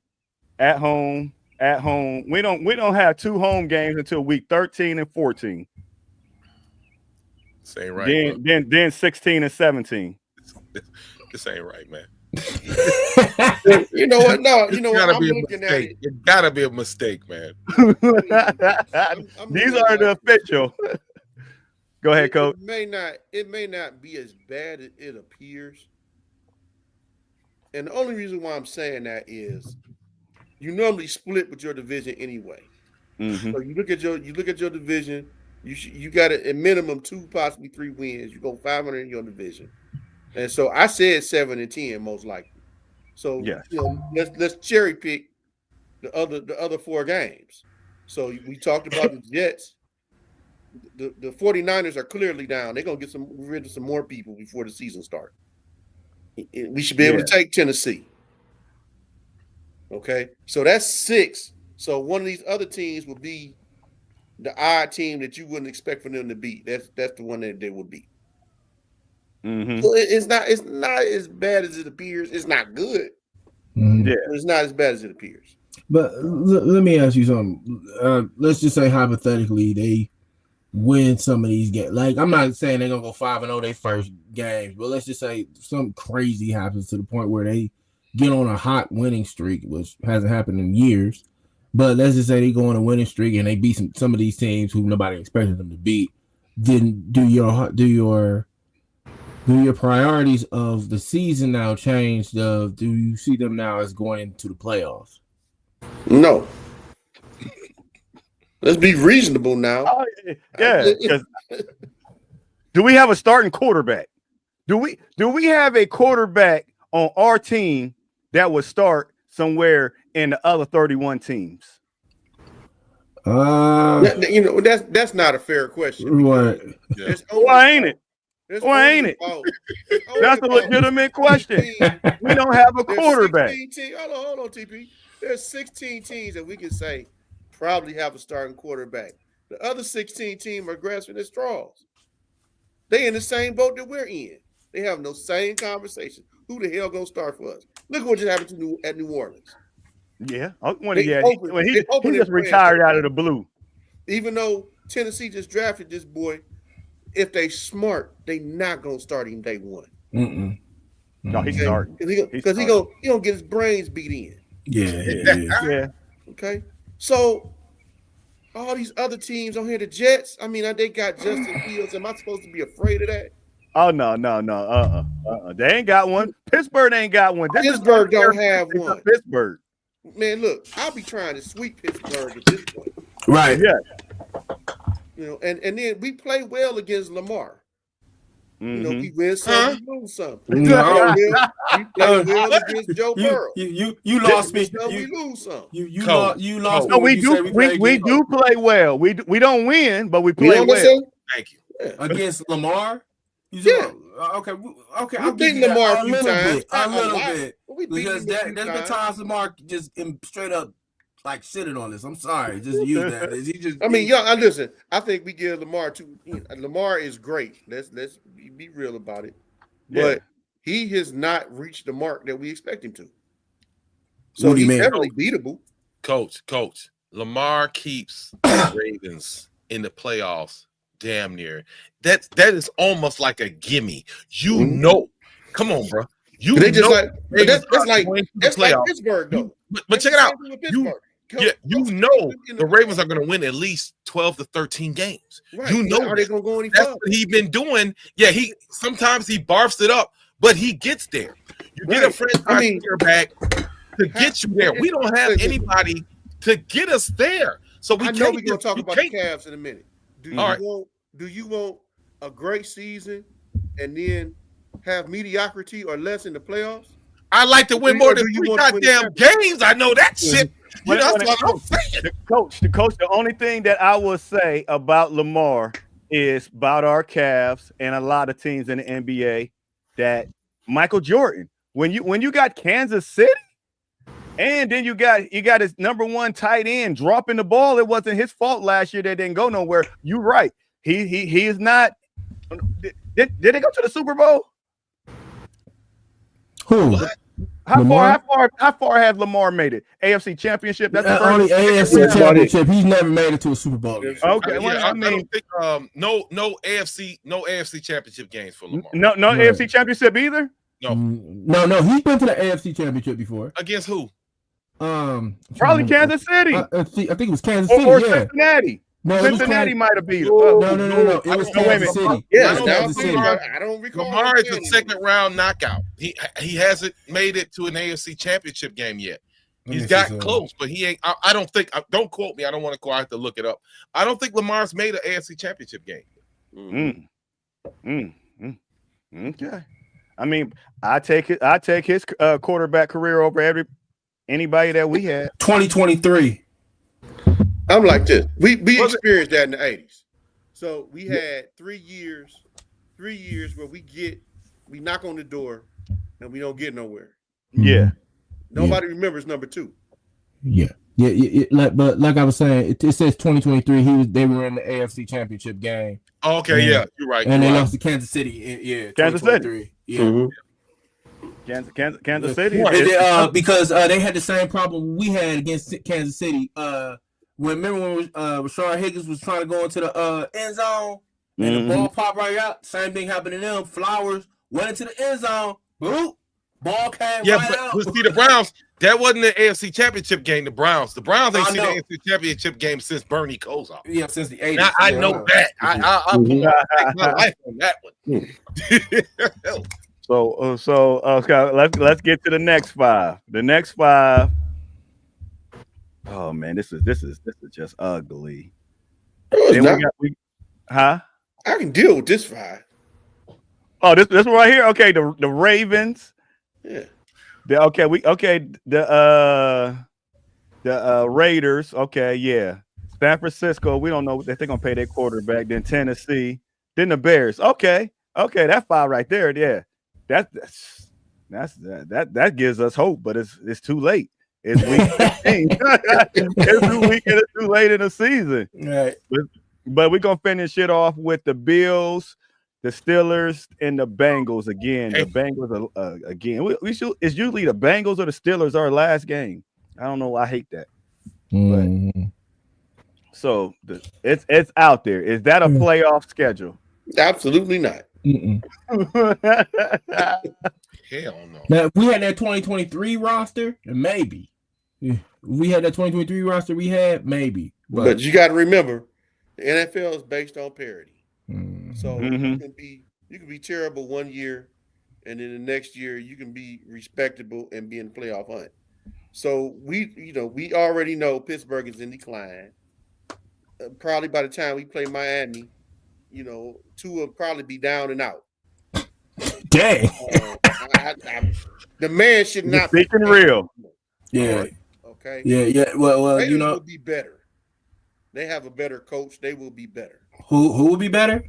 at home, at home. We don't have 2 home games until week 13 and 14. This ain't right. Then 16 and 17. This ain't right, man. You know what? No, you know what? I'm looking at it. It gotta be a mistake, man. I'm These are the official. Go ahead, Coach. It may not be as bad as it appears. And the only reason why I'm saying that is you normally split with your division anyway. Mm-hmm. So you look at your division, you got a minimum 2, possibly 3 wins. You go 500 in your division. And so I said 7 and 10 most likely. So yes. Let's cherry pick the other 4 games. So we talked about the Jets. The 49ers are clearly down. They're gonna get rid of some more people before the season starts. We should be able to take Tennessee. Okay, so that's 6. So one of these other teams will be the odd team that you wouldn't expect for them to beat. That's the one that they would beat. Mm-hmm. So it's not as bad as it appears. It's not good. Mm-hmm. Yeah, but it's not as bad as it appears. But let me ask you something. Let's just say hypothetically they win some of these games. Like, I'm not saying they're gonna go 5-0 their first games, but let's just say something crazy happens to the point where they get on a hot winning streak, which hasn't happened in years. But let's just say they go on a winning streak and they beat some of these teams who nobody expected them to beat. Then do your priorities of the season now change? Do you see them now as going into the playoffs? No. Let's be reasonable now. Oh, yeah. Do we have a starting quarterback? Do we have a quarterback on our team that would start somewhere in the other 31 teams? That's not a fair question. What? Why ain't it? Why ain't it? That's a legitimate question. We don't have a quarterback. Hold on, TP. There's 16 teams that we can say probably have a starting quarterback. The other 16 teams are grasping at straws. They in the same boat that we're in. They have no same conversation. Who the hell gonna start for us? Look what just happened at New Orleans. Yeah, he just retired out of the blue. Even though Tennessee just drafted this boy, if they smart, they not gonna start him day one. Mm-mm. No, he's starting because he gonna get his brains beat in. Yeah. Okay, so all these other teams on here, the Jets. I mean, they got Justin Fields. Am I supposed to be afraid of that? Oh no. They ain't got one. Pittsburgh ain't got one. Pittsburgh don't have one. Pittsburgh. Man, look, I'll be trying to sweep Pittsburgh at this point. Right. Yeah. And then we play well against Lamar. Mm-hmm. We win some, we lose some. No. We play well against Joe Burrow. You lost me. We lose some. You lost. No, we do play well. We don't win, but we play well. Thank you. Yeah. Against Lamar. Yeah. Okay. I'll beat Lamar a few times. A little bit. Because there's been times Lamar just straight up like shitted on us. I'm sorry. Just use that. Listen. I think we give Lamar Lamar is great. Let's be real about it. But he has not reached the mark that we expect him to. So he's definitely beatable. Coach, Lamar keeps the Ravens in the playoffs damn near. That is almost like a gimme. Come on, bro. That's like Pittsburgh though. But check it out. The Ravens are going to win at least 12 to 13 games. Right. Are they going to go any That's further? what he's been doing. Yeah, sometimes he barfs it up, but he gets there. You get a franchise quarterback to get you there. We don't have anybody to get us there. So we I know we're gonna talk about the Cavs in a minute. Do you want a great season and then have mediocrity or less in the playoffs? I like to win more than 3 goddamn games. I know that shit. That's what I'm saying. The coach, the only thing that I will say about Lamar is about our Cavs and a lot of teams in the NBA that Michael Jordan, when you got Kansas City and then you got his number 1 tight end dropping the ball, it wasn't his fault last year. They didn't go nowhere. You're right. He is not. Did they go to the Super Bowl? Who? How far has Lamar made it? AFC Championship. That's the only AFC Championship. He's never made it to a Super Bowl. Okay, well, I don't think no AFC Championship games for Lamar. No AFC Championship either. No. He's been to the AFC Championship before. Against who? Probably Kansas City. I think it was Kansas City or Cincinnati. No, Cincinnati might have beat him. No. It was Kansas City. Yeah, I don't recall. Lamar is a second round knockout. He hasn't made it to an AFC Championship game yet. He's got close, but he ain't. I don't think. Don't quote me. I don't want to go. I have to look it up. I don't think Lamar's made an AFC Championship game. Okay. I mean, I take his quarterback career over anybody that we had. 2023. I'm like this. We experienced that in the 80s. So we had 3 years where we knock on the door and we don't get nowhere. Yeah. Nobody remembers number 2. Yeah. But like I was saying, it says 2023. They were in the AFC Championship game. Okay, yeah, you're right. And they lost to Kansas City. Kansas City. Yeah. Mm-hmm. Kansas City. Because they had the same problem we had against Kansas City. Remember when Rashard Higgins was trying to go into the end zone and the ball popped right out? Same thing happened to them. Flowers went into the end zone. Boop. Ball came right out. But see, the Browns, that wasn't the AFC Championship game. The Browns ain't seen the AFC Championship game since Bernie Kosar. Yeah, since the 80s. Now, I know that. I put my life on that one. So Scott, let's get to the next 5. The next 5. Oh man, this is just ugly. I can deal with this 5. Oh, this one right here. Okay, the Ravens. Yeah. The Raiders. Okay, yeah. San Francisco. We don't know if they're gonna pay their quarterback. Then Tennessee. Then the Bears. Okay, that 5 right there. Yeah, that gives us hope, but it's too late. It's week 15. It's too late in the season. Right. But we're gonna finish it off with the Bills, the Steelers, and the Bengals again. The Bengals again. It's usually the Bengals or the Steelers our last game. I don't know. I hate that. But, so it's out there. Is that a playoff schedule? Absolutely not. Hell no. Now, if we had that 2023 roster, maybe. If we had that 2023 roster, maybe. But you got to remember, the NFL is based on parity. So you can be terrible one year, and then the next year you can be respectable and be in the playoff hunt. So we already know Pittsburgh is in decline. Probably by the time we play Miami, two will probably be down and out. Dang. The man should not be speaking real. Yeah. Okay. Yeah. Well, Raiders will be better. They have a better coach. They will be better. Who will be better?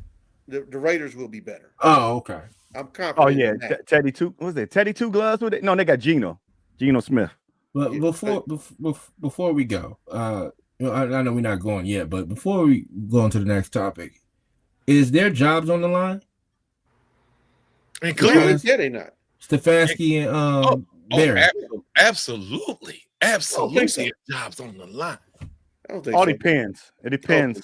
The Raiders will be better. Oh, okay. I'm confident. Oh yeah, Teddy Two. What was it? Teddy Two Gloves with it? No, they got Geno Smith. But before we go, I know we're not going yet, but before we go on to the next topic, is there jobs on the line? In Cleveland, yeah, they not. Stefanski and Barry. Absolutely. So. Jobs on the line. I don't think All so. depends. It depends.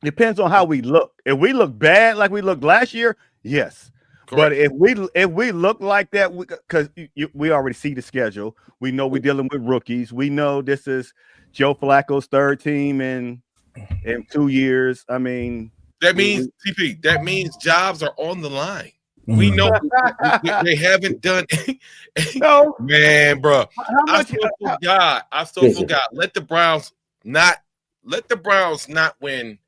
Depends on how we look. If we look bad like we looked last year, yes. Correct. But if we look like that, because we already see the schedule, we know we're dealing with rookies. We know this is Joe Flacco's third team in 2 years. I mean, that means TP. That means jobs are on the line. We know they haven't done. No, man, bro. I still forgot. Let the Browns let the Browns not win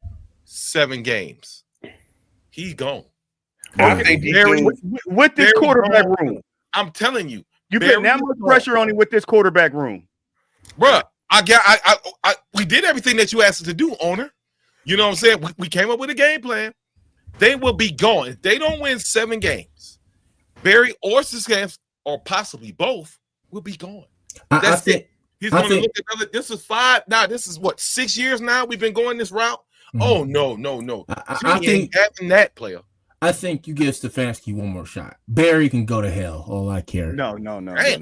7 games. He's gone. I think with this quarterback room. I'm telling you, you put that much pressure on him with this quarterback room, bruh. We did everything that you asked us to do, owner. You know what I'm saying? We came up with a game plan. They will be gone if they don't win 7 games. Barry or Saskatchewan, or possibly both, will be gone. That's it. He's going to look at another. This is 5. Now this is what 6 years now. We've been going this route. Mm-hmm. Oh no. I think having that player. I think you give Stefanski one more shot. Barry can go to hell. All I care. No, not Barry.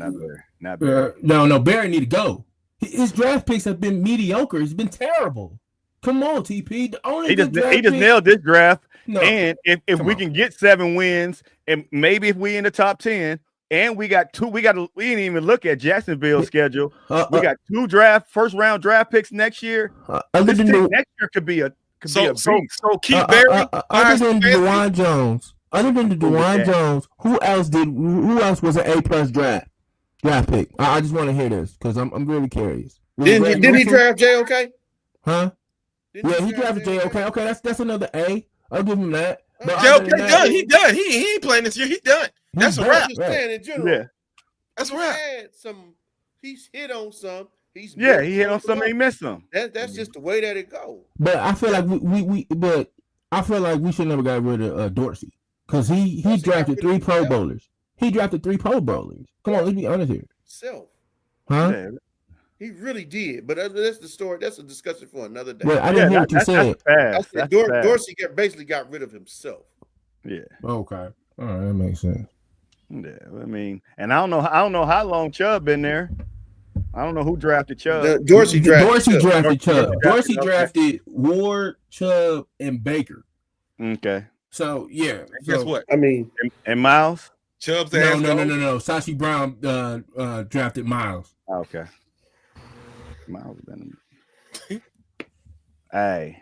Not Barry. No. Barry need to go. His draft picks have been mediocre. It's been terrible. Come on, TP. He just nailed this draft. No. And if we can get 7 wins, and maybe if we in the top 10, and we didn't even look at Jacksonville's schedule. We got 2 first round draft picks next year. Next year could be a so keep Barry. Other than DeJuan Jones, who else was an A+ draft pick? I just want to hear this because I'm really curious. Didn't he draft JOK? Huh? Yeah, he drafted JOK. Okay, that's another A. I'll give him that. JOK done. He done. He ain't playing this year. He done. That's a wrap. Just saying in general. Yeah. That's a wrap. He's hit on some. He hit on some. He missed some. That's just the way that it goes. But I feel like we should never got rid of Dorsey because he drafted 3 Pro Bowlers. He drafted 3 Pro Bowlers. Come on, let's be honest here. Huh? Yeah. He really did, but that's the story. That's a discussion for another day. Well, I didn't hear what you said. Dorsey basically got rid of himself. Yeah. Okay. All right, that makes sense. Yeah, I mean, and I don't know how long Chubb been there. I don't know who drafted Chubb. Dorsey drafted Chubb. Dorsey drafted Ward, Chubb, and Baker. Okay. So yeah. Guess what? I mean, and Miles. Chubb's no. Sashi Brown drafted Miles. Okay. Miles been. Hey.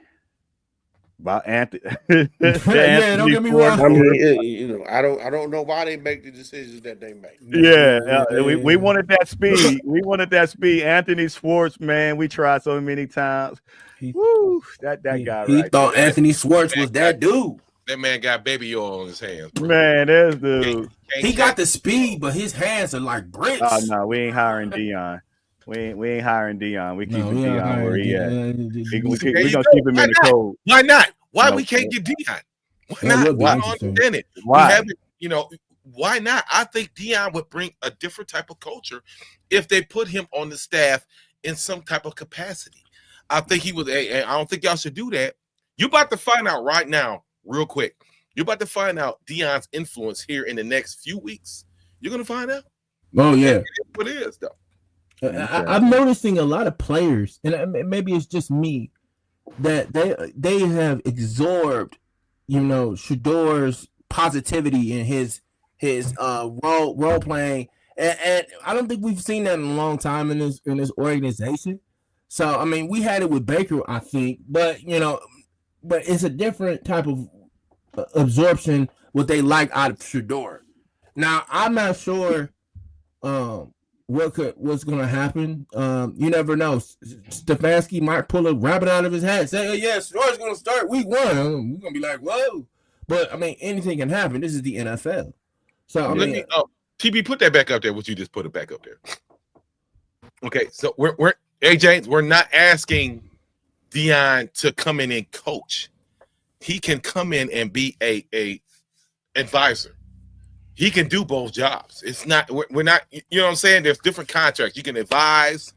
About Anthony. Yeah, don't get me wrong. I mean, I don't know why they make the decisions that they make. Yeah, we wanted that speed. We wanted that speed. Anthony Schwartz, man, we tried so many times. Woo, that guy. He thought Anthony Schwartz was that dude. That man got baby oil on his hands. Bro. Man, that's dude. He got the speed, but his hands are like bricks. Oh no, we ain't hiring Dion. We ain't hiring Dion. We keeping Dion where he at. We gonna keep him in the cold. Why not? Why we can't get Dion? Why not? Why understand it? Why? Why not? I think Dion would bring a different type of culture if they put him on the staff in some type of capacity. I think he would. I don't think y'all should do that. You're about to find out right now, real quick. You're about to find out Dion's influence here in the next few weeks. You're gonna find out. Oh yeah, what it is though. I'm noticing a lot of players, and maybe it's just me, that they have absorbed, Shedor's positivity and his role playing, and I don't think we've seen that in a long time in this organization. So I mean, we had it with Baker, I think, but it's a different type of absorption what they like out of Shedor. Now I'm not sure. What's going to happen? You never know. Stefanski might pull a rabbit out of his hat. Say, "Oh yeah, Shedor's going to start week 1." We're going to be like, "Whoa!" But I mean, anything can happen. This is the NFL. So TB, put that back up there. What you just put it back up there. Okay, so we're James. We're not asking Dion to come in and coach. He can come in and be a advisor. He can do both jobs. It's not, we're not, you know what I'm saying? There's different contracts. You can advise,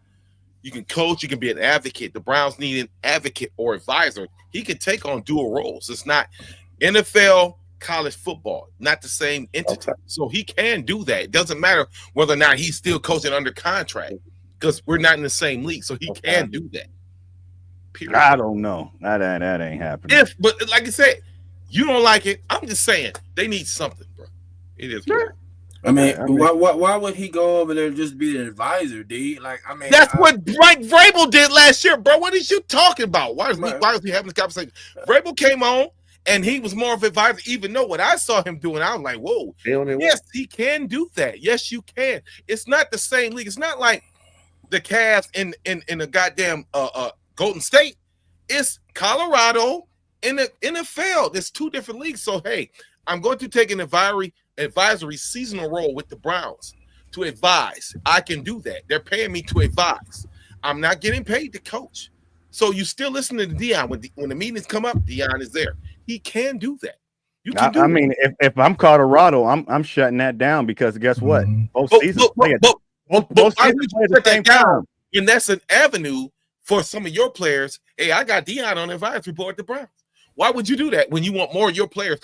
you can coach, you can be an advocate. The Browns need an advocate or advisor. He can take on dual roles. It's not NFL, college football, not the same entity. Okay. So he can do that. It doesn't matter whether or not he's still coaching under contract because we're not in the same league. So he can do that. Period. I don't know. That ain't happening. But like I said, you don't like it. I'm just saying they need something, bro. It is. Sure. I mean, why would he go over there and just be an advisor, D? Like, I mean, that's what Mike Vrabel did last year, bro. What is you talking about? Why is he having this conversation? Vrabel came on and he was more of an advisor. Even though what I saw him doing, I was like, whoa, yes, he can do that. Yes, you can. It's not the same league. It's not like the Cavs in the goddamn Golden State. It's Colorado in the NFL. There's two different leagues. So, hey, I'm going to take an advisory seasonal role with the Browns to advise. I can do that. They're paying me to advise. I'm not getting paid to coach. So you still listen to Deion. When the meetings come up, Deion is there. He can do that. You can do I mean, if I'm Colorado, I'm shutting that down because guess what? Both seasons play at the same time. And that's an avenue for some of your players. Hey, I got Deion on the advisory board at the Browns. Why would you do that when you want more of your players?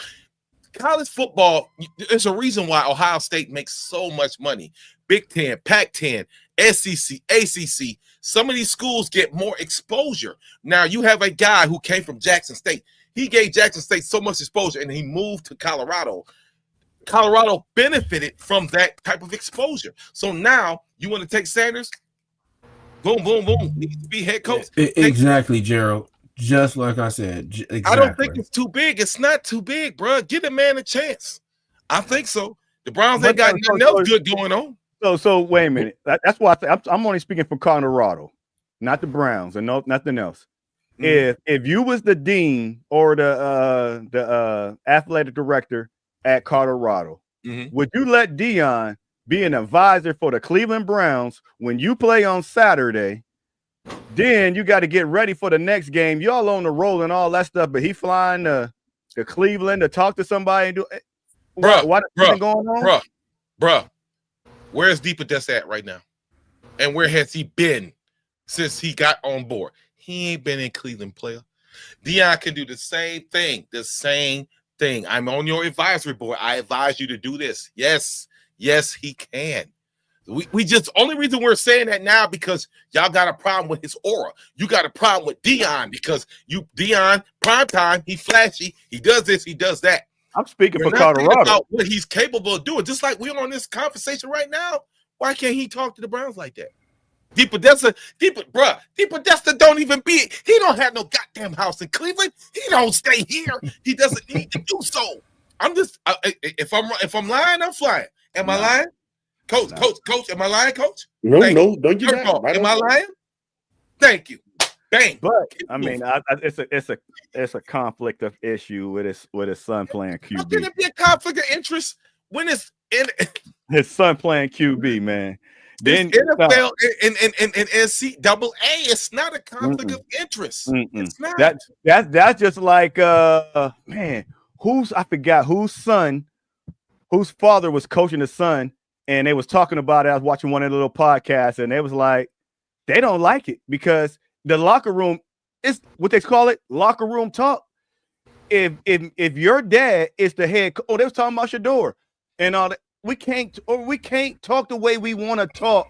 College football, there's a reason why Ohio State makes so much money. Big Ten, Pac-10, SEC, ACC. Some of these schools get more exposure. Now, you have a guy who came from Jackson State. He gave Jackson State so much exposure, and he moved to Colorado. Colorado benefited from that type of exposure. So now you want to take Sanders? Boom, boom, boom. Needs to be head coach. Exactly, Gerald. Just like I said. Exactly. I don't think it's too big. It's not too big, bro. Give the man a chance. I think so. The Browns ain't got nothing else good going on. So wait a minute. That's why I'm only speaking for Colorado, not the Browns, and nothing else. If you was the dean or the athletic director at Colorado, would you let Deion be an advisor for the Cleveland Browns when you play on Saturday? Then you got to get ready for the next game. Y'all on the roll and all that stuff, but he flying to Cleveland to talk to somebody and do it. What going on? Bruh. Where's DePodesta at right now? And where has he been since he got on board? He ain't been in Cleveland, player. Deion can do the same thing. I'm on your advisory board. I advise you to do this. Yes, he can. We just only reason we're saying that now because y'all got a problem with his aura. You got a problem with Deion because Deion prime time. He flashy. He does this. He does that. I'm speaking for Colorado about what he's capable of doing. Just like we're on this conversation right now. Why can't he talk to the Browns like that? DePodesta don't even be. He don't have no goddamn house in Cleveland. He don't stay here. He doesn't need to do so. I'm just if I'm lying, I'm flying. Am I lying? Coach, am I lying, Coach? No, don't you lie. Am I lying? Thank you. Bang. But I mean, it's a conflict of issue with his son playing QB. How can it be a conflict of interest when it's in his son playing QB, man? Then NFL and NCAA, it's not a conflict of interest. It's not. That's just like man, I forgot whose father was coaching his son. And they was talking about it. I was watching one of the little podcasts, and they was like, they don't like it because the locker room is what they call it, locker room talk. If your dad is the head, they was talking about Shador and all that. We can't talk the way we want to talk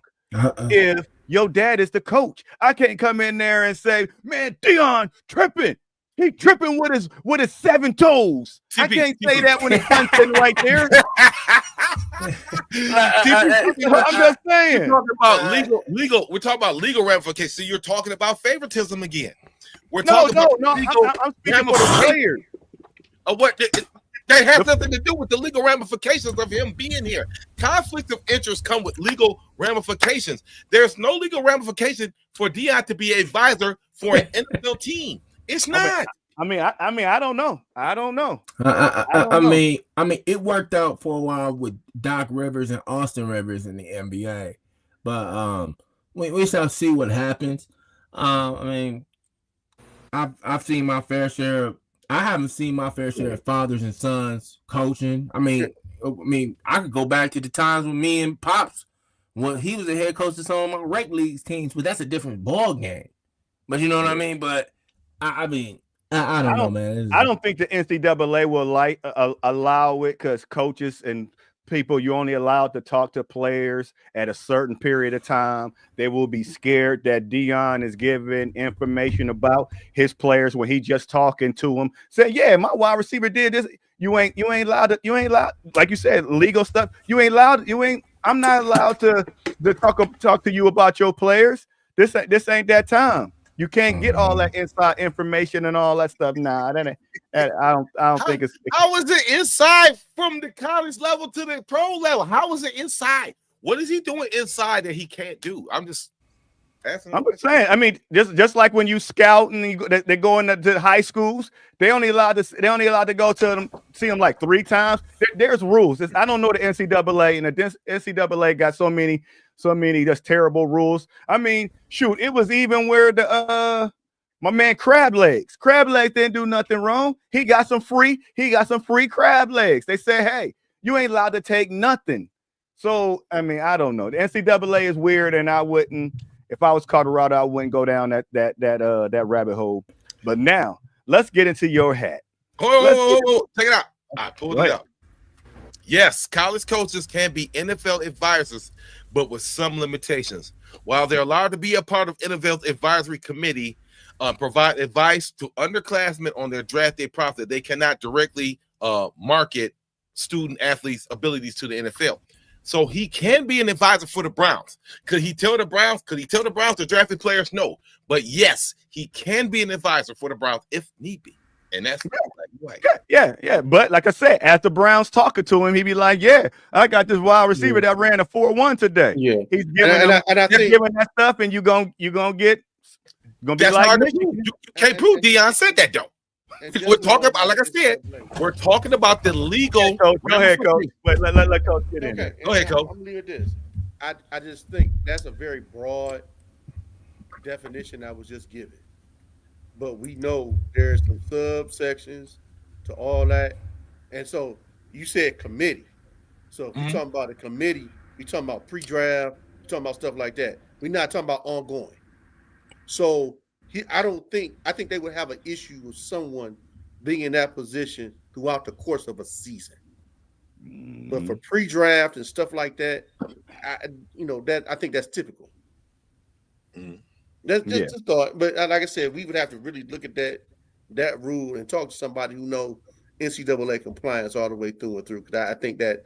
if your dad is the coach. I can't come in there and say, man, Deion tripping. He tripping with his 7 toes. I can't say that when his son's sitting right there. I'm just saying. We're talking about legal. We're talking about legal ramifications. So you're talking about favoritism again. I'm speaking for the players. What they have nothing to do with the legal ramifications of him being here. Conflicts of interest come with legal ramifications. There's no legal ramification for Deion to be an advisor for an NFL team. It's not. I mean, I don't know. I mean, it worked out for a while with Doc Rivers and Austin Rivers in the NBA, but we shall see what happens. I mean, I've seen my fair share. I haven't seen my fair share of fathers and sons coaching. I mean, I could go back to the times when me and Pops, when he was the head coach of some of my rec leagues teams, but that's a different ball game. But you know what I mean? But I don't know, man. I don't think the NCAA will allow it because coaches and people, you're only allowed to talk to players at a certain period of time. They will be scared that Deion is giving information about his players when he just talking to them. Say, yeah, my wide receiver did this. You ain't allowed. Like you said, legal stuff. I'm not allowed to talk to you about your players. This ain't that time. You can't get all that inside information and all that stuff. Nah, I don't think it's. How is it inside from the college level to the pro level? How is it inside? What is he doing inside that he can't do? I'm just I'm just saying. I mean, just like when you scout and they go into high schools, they only allowed to go to them, see them like 3 times. There's rules. I don't know the NCAA, and the NCAA got so many just terrible rules. I mean, shoot, it was even where my man Crab Legs didn't do nothing wrong. He got some free crab legs. They said, hey, you ain't allowed to take nothing. So I mean, I don't know. The NCAA is weird, and I wouldn't. If I was Colorado, I wouldn't go down that rabbit hole. But now let's get into your hat. Hold. Take it out. I pulled it out. Yes, college coaches can be NFL advisors, but with some limitations. While they're allowed to be a part of NFL's advisory committee, provide advice to underclassmen on their draft day process, they cannot directly market student athletes' abilities to the NFL. So he can be an advisor for the Browns. Could he tell the Browns to draft players? No. But yes, he can be an advisor for the Browns if need be. And that's right. Yeah. But like I said, after Browns talking to him, he'd be like, yeah, I got this wide receiver that ran a 4.1 today. Yeah. He's giving giving that stuff, and you're gonna be that's like, hard to prove. You can't prove Deion said that though. We're talking about, like I said, we're talking about the legal. Go ahead, Coach. Let Coach get in. Okay. Go ahead, Coach. I'm leaving this. I just think that's a very broad definition I was just given. But we know there's some subsections to all that. And so you said committee. So if you're talking about a committee, we're talking about pre-draft, we're talking about stuff like that. We're not talking about ongoing. So I think they would have an issue with someone being in that position throughout the course of a season. But for pre-draft and stuff like that, I think that's typical. That's just a thought. But like I said, we would have to really look at that rule and talk to somebody who knows NCAA compliance all the way through and through. Because I think that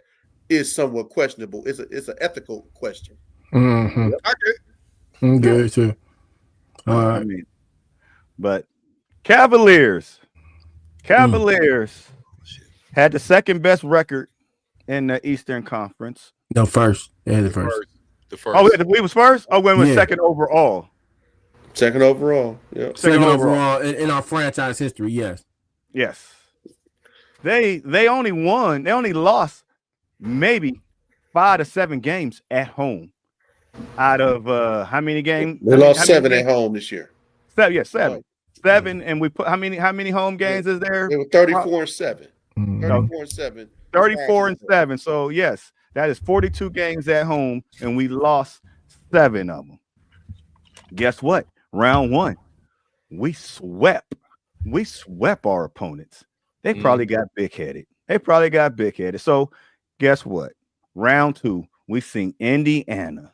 is somewhat questionable. It's an ethical question. Mm-hmm. Okay. Good too. All right. I mean, but Cavaliers had the second best record in the Eastern Conference. No, first. Yeah, the first. The first. Oh, we was first? Oh, we was second overall. Second overall. Yeah. Second overall in our franchise history, yes. Yes. They only lost maybe 5 to 7 games at home. Out of how many games? They lost 7 at home this year. 7, yeah, 7. 7, and we put how many home games is there? They were 34-7. 34-7. 34-7. So yes, that is 42 games at home, and we lost 7 of them. Guess what? Round 1, we swept our opponents. They probably got big-headed. So guess what? Round 2, we seen Indiana.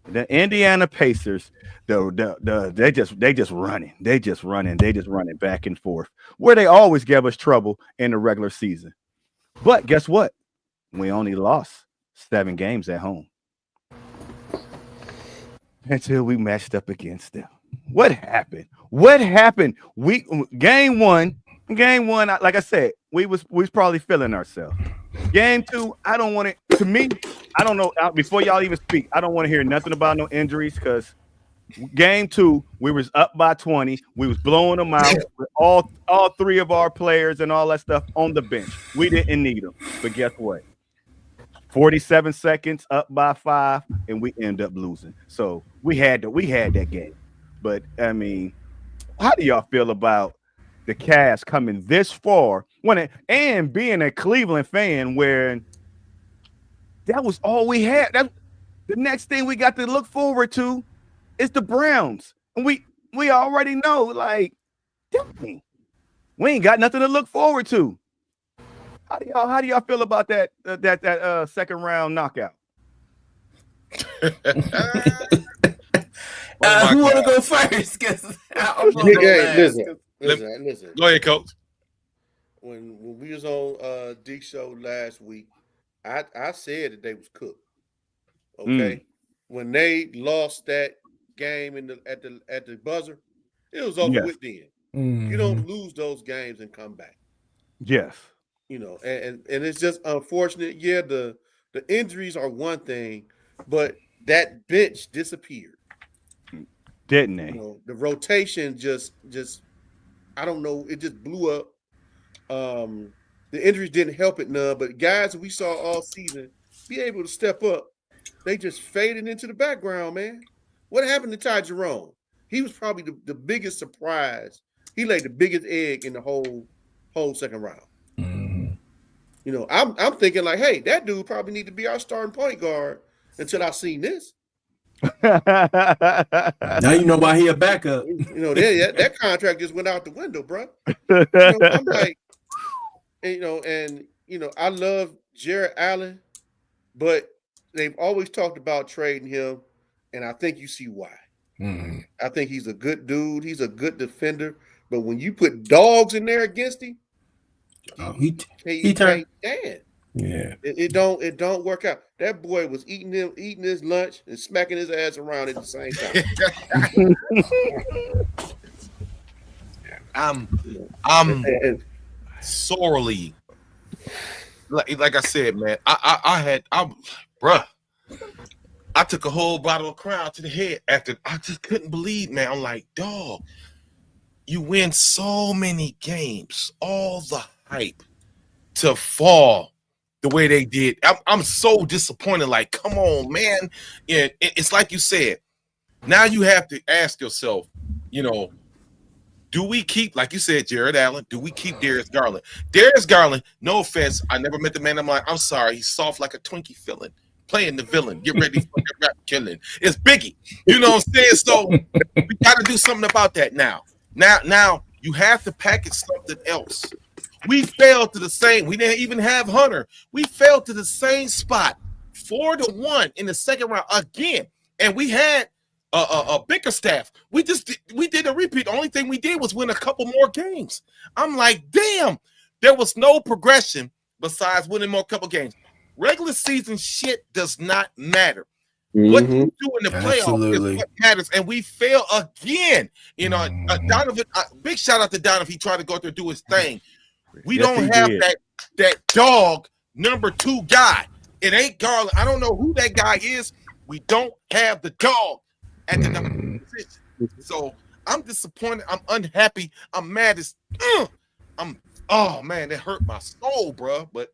The Indiana Pacers, they just running back and forth, where they always give us trouble in the regular season. But guess what? We only lost 7 games at home until we matched up against them. What happened? We game one, like I said, we was probably feeling ourselves. Game 2, I don't want it. To me, I don't know. Before y'all even speak, I don't want to hear nothing about no injuries, because game 2, we was up by 20. We was blowing them out with all 3 of our players and all that stuff on the bench. We didn't need them. But guess what? 47 seconds up by 5, and we end up losing. So we had that game. But I mean, how do y'all feel about the Cavs coming this far and being a Cleveland fan, where that was all we had? The next thing we got to look forward to is the Browns, and we already know, like, dang, we ain't got nothing to look forward to. How do y'all feel about that second round knockout? Who want to go first? Listen. Go ahead, Coach. When we was on Deke's show last week, I said that they was cooked. Okay, when they lost that game at the buzzer, it was over with then. You don't lose those games and come back. Yes, and it's just unfortunate. Yeah, the injuries are one thing, but that bench disappeared. Didn't they? You know, the rotation just I don't know, it just blew up. The injuries didn't help it none, but guys we saw all season be able to step up, they just faded into the background, man. What happened to Ty Jerome? He was probably the biggest surprise. He laid the biggest egg in the whole second round. Mm-hmm. You know, I'm thinking like, hey, that dude probably need to be our starting point guard until I seen this. Now you know why he a backup. You know, that contract just went out the window, bro. You know, I'm like, and I love Jared Allen, but they've always talked about trading him, and I think you see why. Mm-hmm. I think he's a good dude. He's a good defender, but when you put dogs in there against him, he can't stand. Yeah, it don't work out. That boy was eating his lunch and smacking his ass around at the same time. I'm sorely, like I said, man. I took a whole bottle of Crown to the head after. I just couldn't believe, man. I'm like, dog, you win so many games, all the hype to fall the way they did. I'm so disappointed. Like, come on, man. It's like you said. Now you have to ask yourself, do we keep, like you said, Jared Allen? Do we keep Darius Garland? Darius Garland, no offense, I never met the man. I'm like, I'm sorry, he's soft like a Twinkie filling, playing the villain. Get ready for the rap killing. It's Biggie. You know what I'm saying? So we got to do something about that now. Now you have to package something else. We fell to the same. We didn't even have Hunter. We fell to the same spot, 4-1 in the second round again, and we had a Bickerstaff. We did a repeat. The only thing we did was win a couple more games. I'm like, damn, there was no progression besides winning more couple games. Regular season shit does not matter. Mm-hmm. What you do in the playoffs is what matters, and we fail again. Donovan. Big shout out to Donovan. He tried to go out there and do his thing. We don't have that dog number 2 guy. It ain't Garland. I don't know who that guy is. We don't have the dog at the number 2 position. So I'm disappointed. I'm unhappy. I'm mad as oh man, that hurt my soul, bro. But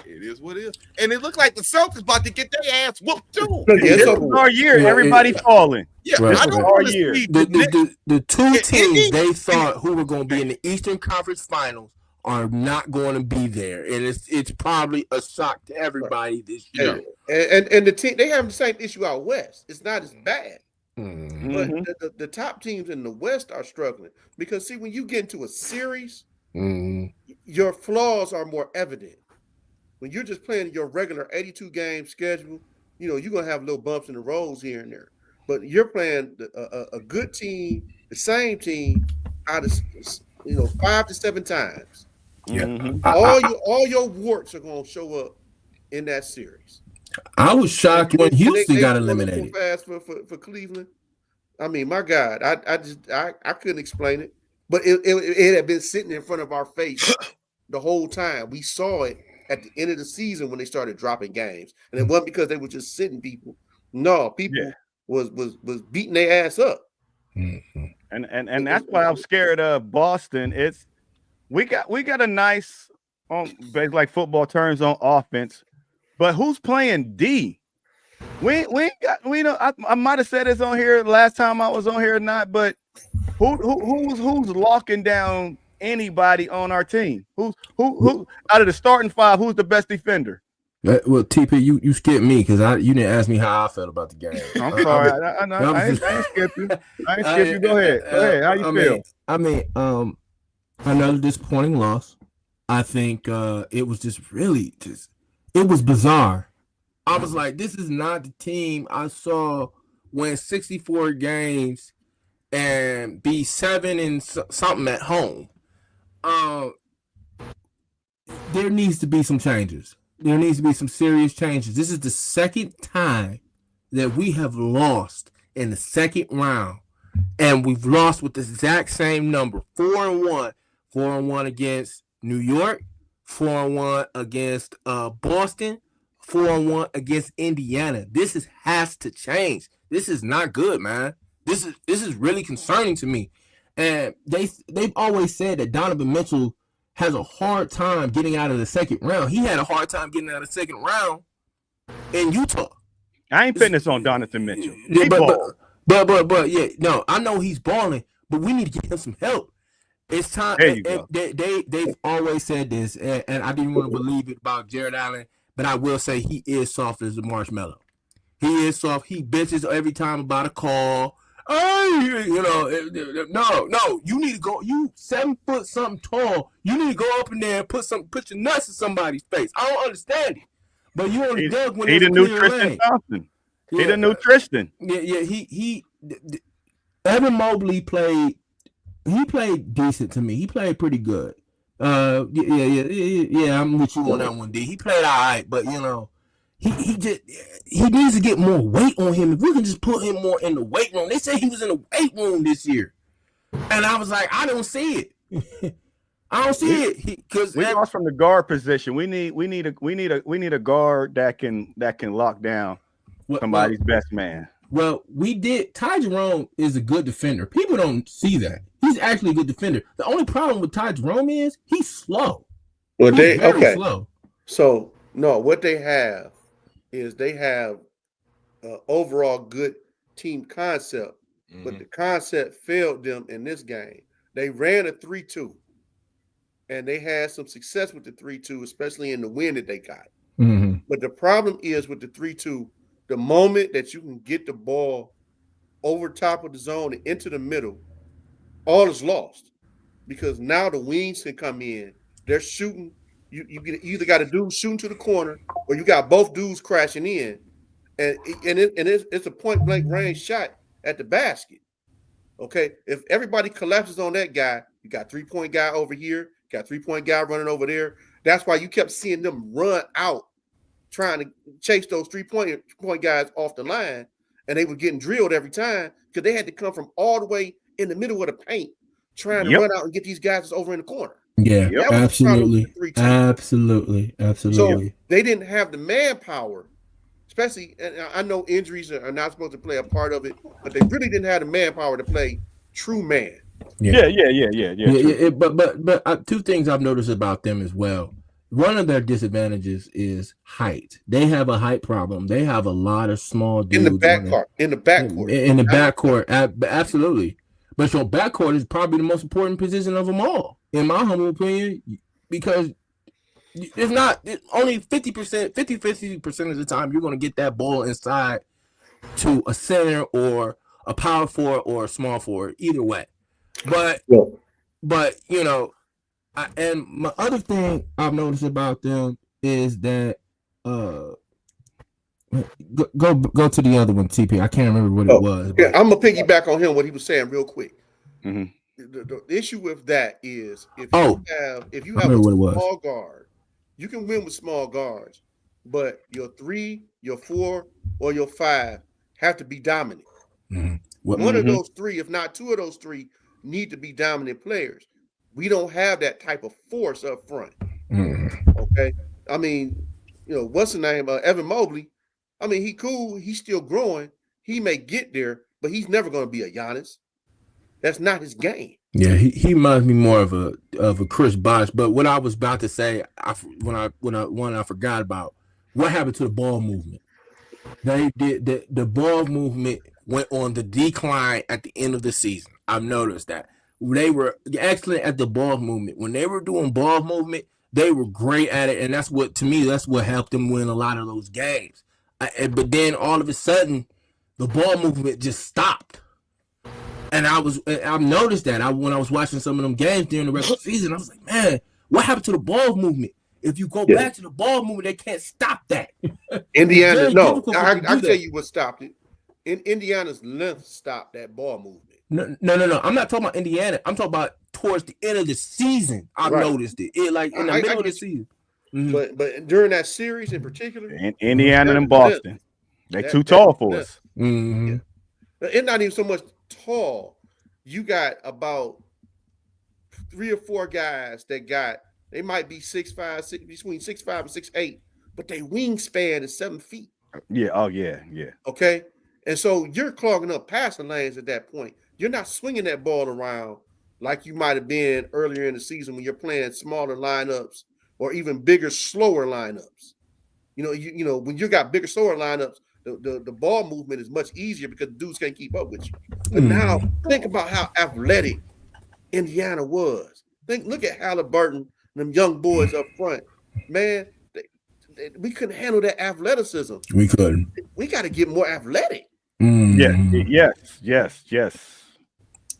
it is what it is. And it looked like the Celtics about to get their ass whooped too. This is our year. Everybody falling. Yeah, right. I don't want to see the two teams they thought who were going to be in the Eastern Conference Finals are not going to be there, and it's probably a shock to everybody this year. And the team, they have the same issue out west. It's not as bad, mm-hmm. but the top teams in the West are struggling because see, when you get into a series, mm-hmm. your flaws are more evident. When you're just playing your regular 82 game schedule, you're gonna have little bumps in the roads here and there. But you're playing a good team, the same team, out of 5 to 7 times. Yeah, all your warts are gonna show up in that series. I was shocked when Houston got eliminated. Fast for Cleveland. I mean, my God, I couldn't explain it, but it had been sitting in front of our face the whole time. We saw it at the end of the season when they started dropping games, and it wasn't because they were just sitting people. No, people was beating their ass up. Mm-hmm. And that's why I'm scared of Boston. We got a nice like football terms on offense, but who's playing D? We I might have said this on here last time I was on here or not, but who's locking down anybody on our team? Who out of the starting 5, who's the best defender? Well, TP, you skipped me because you didn't ask me how I felt about the game. I'm sorry, I ain't skip you. I ain't skip you. Go ahead. How you feel? I mean, another disappointing loss. I think it was it was bizarre. I was like, this is not the team I saw win 64 games and be 7 and something at home. There needs to be some changes. There needs to be some serious changes. This is the second time that we have lost in the second round, and we've lost with the exact same number, 4-1. 4-1 against New York, 4-1 against Boston, 4-1 against Indiana. This has to change. This is not good, man. this is really concerning to me. And they've always said that Donovan Mitchell has a hard time getting out of the second round. He had a hard time getting out of the second round in Utah. I ain't putting this on Donovan Mitchell. But yeah, no, I know he's balling, but we need to get him some help. It's time. There you go. They've always said this, and I didn't want to believe it about Jared Allen, but I will say he is soft as a marshmallow. He is soft. He bitches every time about a call. Hey, no. You need to go. You 7 foot something tall. You need to go up in there and put your nuts in somebody's face. I don't understand it, but you only dug when he the new Tristan lane. Thompson. Yeah, he the new Tristan. Yeah. He Evan Mobley played. He played decent to me. He played pretty good. Yeah. I'm with you on that one, D. He played all right, but he needs to get more weight on him. If we can just put him more in the weight room. They say he was in the weight room this year, and I was like, I don't see it. I don't see it because we lost from the guard position. We need a guard that can lock down somebody's best man. Well, we did. Ty Jerome is a good defender. People don't see that. He's actually a good defender. The only problem with Ty Jerome is he's slow. Well, he's very slow. So no, what they have is they have an overall good team concept, but the concept failed them in this game. They ran a 3-2, and they had some success with the 3-2, especially in the win that they got. Mm-hmm. But the problem is with the 3-2, the moment that you can get the ball over top of the zone and into the middle, all is lost because now the wings can come in. They're shooting. You either got a dude shooting to the corner or you got both dudes crashing in, and it's a point blank range shot at the basket. Okay, if everybody collapses on that guy, you got 3-point guy over here, got 3-point guy running over there. That's why you kept seeing them run out trying to chase those 3-point guys off the line, and they were getting drilled every time because they had to come from all the way in the middle of the paint trying to run out and get these guys over in the corner. Yeah, absolutely. So they didn't have the manpower, especially, and I know injuries are not supposed to play a part of it, but they really didn't have the manpower to play true man. Yeah. But two things I've noticed about them as well. One of their disadvantages is height. They have a height problem. They have a lot of small dudes in the backcourt. Absolutely. But your backcourt is probably the most important position of them all, in my humble opinion, because it's only 50% of the time you're going to get that ball inside to a center or a power forward or a small forward, either way. But and my other thing I've noticed about them is that go to the other one, TP. I can't remember what it was. Yeah, I'm gonna piggyback on him what he was saying real quick. Mm-hmm. The issue with that is if you have a small guard, you can win with small guards, but your 3, your 4, or your 5 have to be dominant. Mm-hmm. One of those 3, if not 2 of those 3, need to be dominant players. We don't have that type of force up front. Mm-hmm. Okay. I mean, what's the name? Evan Mobley. I mean, he cool. He's still growing. He may get there, but he's never going to be a Giannis. That's not his game. Yeah, he reminds me more of a Chris Bosh. But what I was about to say, I forgot about what happened to the ball movement. They did the ball movement went on the decline at the end of the season. I've noticed that. They were excellent at the ball movement. When they were doing ball movement, they were great at it, and that's what helped them win a lot of those games. But then all of a sudden, the ball movement just stopped, and I've noticed that. When I was watching some of them games during the regular season, I was like, man, what happened to the ball movement? If you go back to the ball movement, they can't stop that. Indiana, no, I tell you what stopped it. Indiana's length stopped that ball movement. No. I'm not talking about Indiana. I'm talking about towards the end of the season. I've noticed it. In the middle of the season. Mm-hmm. But during that series in particular, Indiana and Boston, they're too tall for us. Mm-hmm. Yeah. It's not even so much tall. You got about 3 or 4 guys they might be 6'5", between 6'5" and 6'8", but their wingspan is 7 feet. Yeah. Oh yeah. Okay. And so you're clogging up passing lanes at that point. You're not swinging that ball around like you might have been earlier in the season when you're playing smaller lineups or even bigger, slower lineups. You know, when you got bigger, slower lineups, the ball movement is much easier because dudes can't keep up with you. But now think about how athletic Indiana was. Look at Halliburton and them young boys up front. Man, we couldn't handle that athleticism. We couldn't. We got to get more athletic. Yes.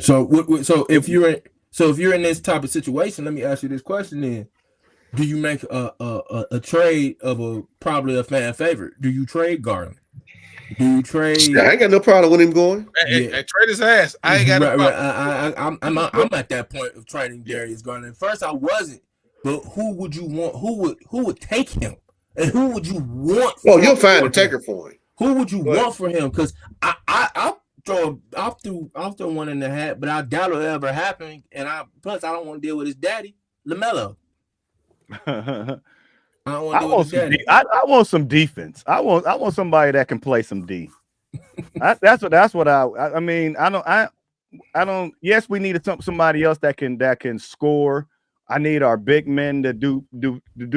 So if you're in this type of situation, let me ask you this question then. Do you make a trade of probably a fan favorite? Do you trade Garland? Do you trade? I ain't got no problem with him going. Trade his ass. I ain't got no problem. I'm at that point of trading Darius Garland. First, I wasn't, but who would you want? Who would take him? And who would you want? Well, you'll find a taker for him. Who would you want for him? Because I'll throw one in the hat, but I doubt it'll ever happen. And plus I don't want to deal with his daddy, LaMelo. I want some defense. I want somebody that can play some D. That's what I mean. I don't. Yes, we need somebody else that can score. I need our big men to do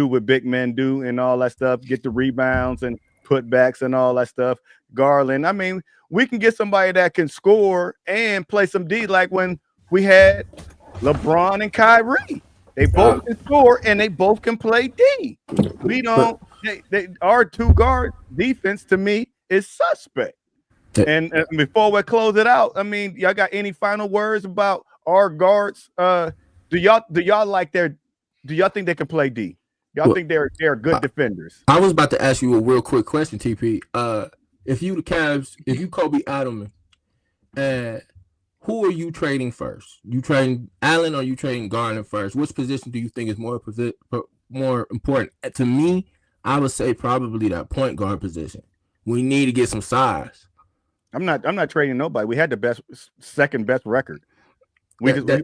what big men do and all that stuff. Get the rebounds and putbacks and all that stuff. Garland. I mean, we can get somebody that can score and play some D, like when we had LeBron and Kyrie. They both can score and they both can play D. We don't. Our two guard defense to me is suspect. And before we close it out, I mean, y'all got any final words about our guards? Do y'all like do y'all think they can play D? Y'all think they're good defenders? I was about to ask you a real quick question, TP. If you the Cavs, if you Kobe Adelman, who are you trading first? You trading Allen or you trading Garland first? Which position do you think is more important? To me, I would say probably that point guard position. We need to get some size. I'm not trading nobody. We had the second best record. It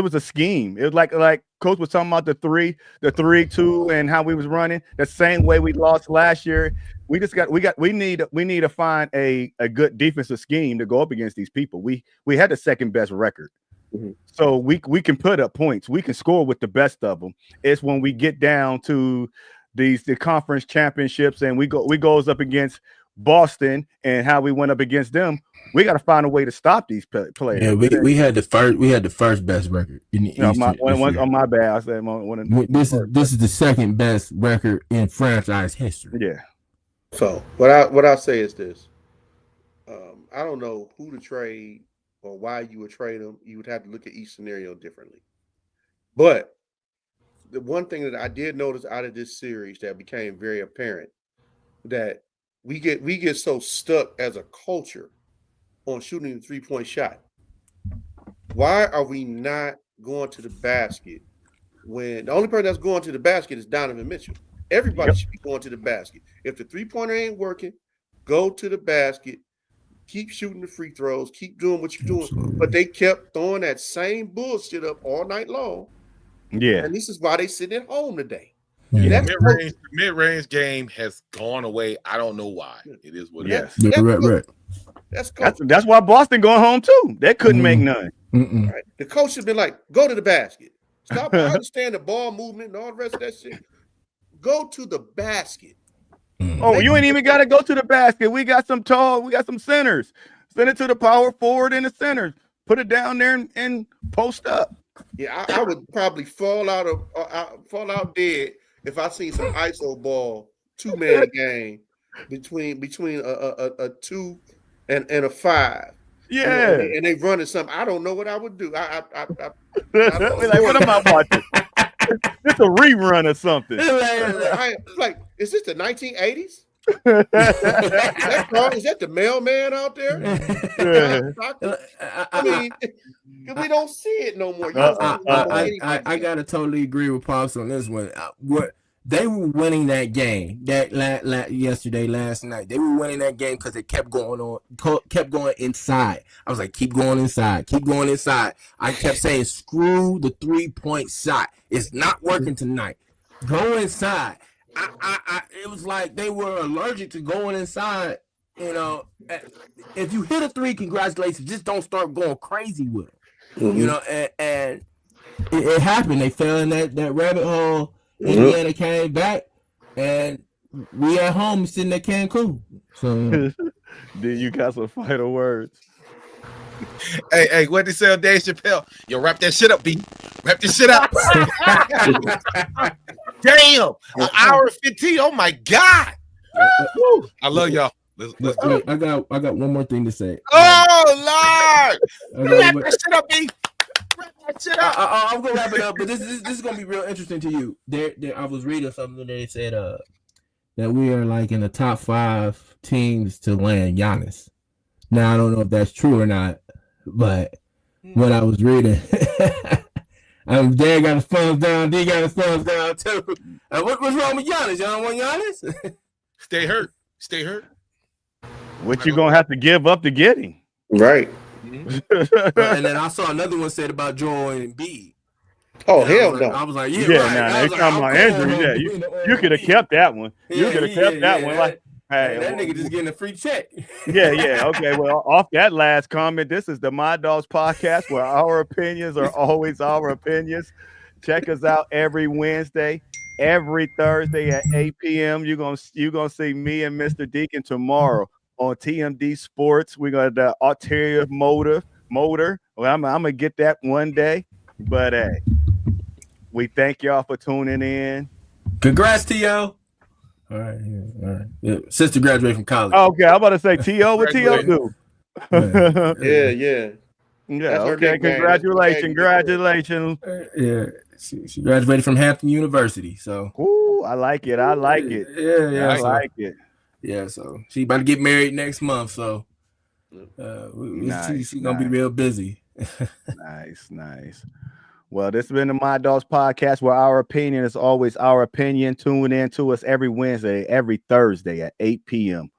was a scheme. It was like Coach was talking about the 3-2 and how we was running the same way we lost last year. We need to find a good defensive scheme to go up against these people. We had the second best record. Mm-hmm. So we can put up points. We can score with the best of them. It's when we get down to the conference championships and we goes up against Boston and how we went up against them. We got to find a way to stop these players. Yeah, we had the first best record in the East. On my bad, I said this is the second best record in franchise history. Yeah. So what I say is this: I don't know who to trade or why you would trade them. You would have to look at each scenario differently. But the one thing that I did notice out of this series that became very apparent that we get so stuck as a culture on shooting the 3-point shot. Why are we not going to the basket when the only person that's going to the basket is Donovan Mitchell? Everybody should be going to the basket. If the 3-pointer ain't working, go to the basket, keep shooting the free throws, keep doing what you're doing. But they kept throwing that same bullshit up all night long. Yeah. And this is why they sit at home today. Yeah. The mid-range game has gone away. I don't know why. It is what it is. Right. That's why Boston going home too. They couldn't make none. Right. The coach has been like, go to the basket. Stop. I understand the ball movement and all the rest of that shit. Go to the basket. Oh, you ain't even got to go to the basket. We got some centers. Send it to the power forward and the centers. Put it down there and post up. Yeah, I would probably fall out dead if I seen some ISO ball 2-man game between a 2 and a 5. Yeah, and they running something. I don't know what I would do. I like, what am I watching? It's a rerun or something. Like, is this the 1980s? Is that the mailman out there? I mean, we don't see it no more. I gotta totally agree with Pops on this one. They were winning that game last night. They were winning that game because it kept going inside. I was like, keep going inside. I kept saying, screw the 3-point shot. It's not working tonight. Go inside. It was like they were allergic to going inside you know, if you hit a three, congratulations. Just don't start going crazy with it. Mm-hmm. You know, and it happened. They fell in that rabbit hole. Indiana came back, and we at home sitting at Cancun. So, then you got some final words. Hey, what they say on Dave Chappelle? Yo, wrap that shit up, B. Wrap this shit up. Damn, an hour and 15. Oh my God. I love y'all. Let's do it. I got one more thing to say. Oh Lord. Wrap that shit up, B. Wrap that shit up. I'm gonna wrap it up, but this is gonna be real interesting to you. I was reading something that they said that we are like in the top 5 teams to land Giannis. Now I don't know if that's true or not, but when I was reading, Dan got his thumbs down. D got his thumbs down too. What's wrong with Giannis? Y'all don't want Giannis? Stay hurt. Stay hurt. What you gonna have to give up to get him? Right. And then I saw another one said about Joel Embiid. Oh, hell no. I was like, yeah, Yeah, right. now they talking about injuries. Yeah, you could have kept that one. You could have kept that one. Like, hey, that nigga just getting a free check. Yeah. Okay. Well, off that last comment, this is the My Dogs podcast where our opinions are always our opinions. Check us out every Wednesday, every Thursday at 8 p.m. You're gonna see me and Mr. Deacon tomorrow on TMD Sports. We're gonna the ulterior motor. Well, I'm gonna get that one day. But hey, we thank y'all for tuning in. Congrats, T.O. All right. Yeah. Sister graduated from college. Okay, I'm about to say T.O. What T.O. do? Yeah. Yeah, okay. Congratulations. Yeah. She graduated from Hampton University. So I like it. Yeah, I like it. Yeah, so she about to get married next month. So she's gonna be real busy. Nice. Well, this has been the My Dogs podcast where our opinion is always our opinion. Tune in to us every Wednesday, every Thursday at 8 p.m.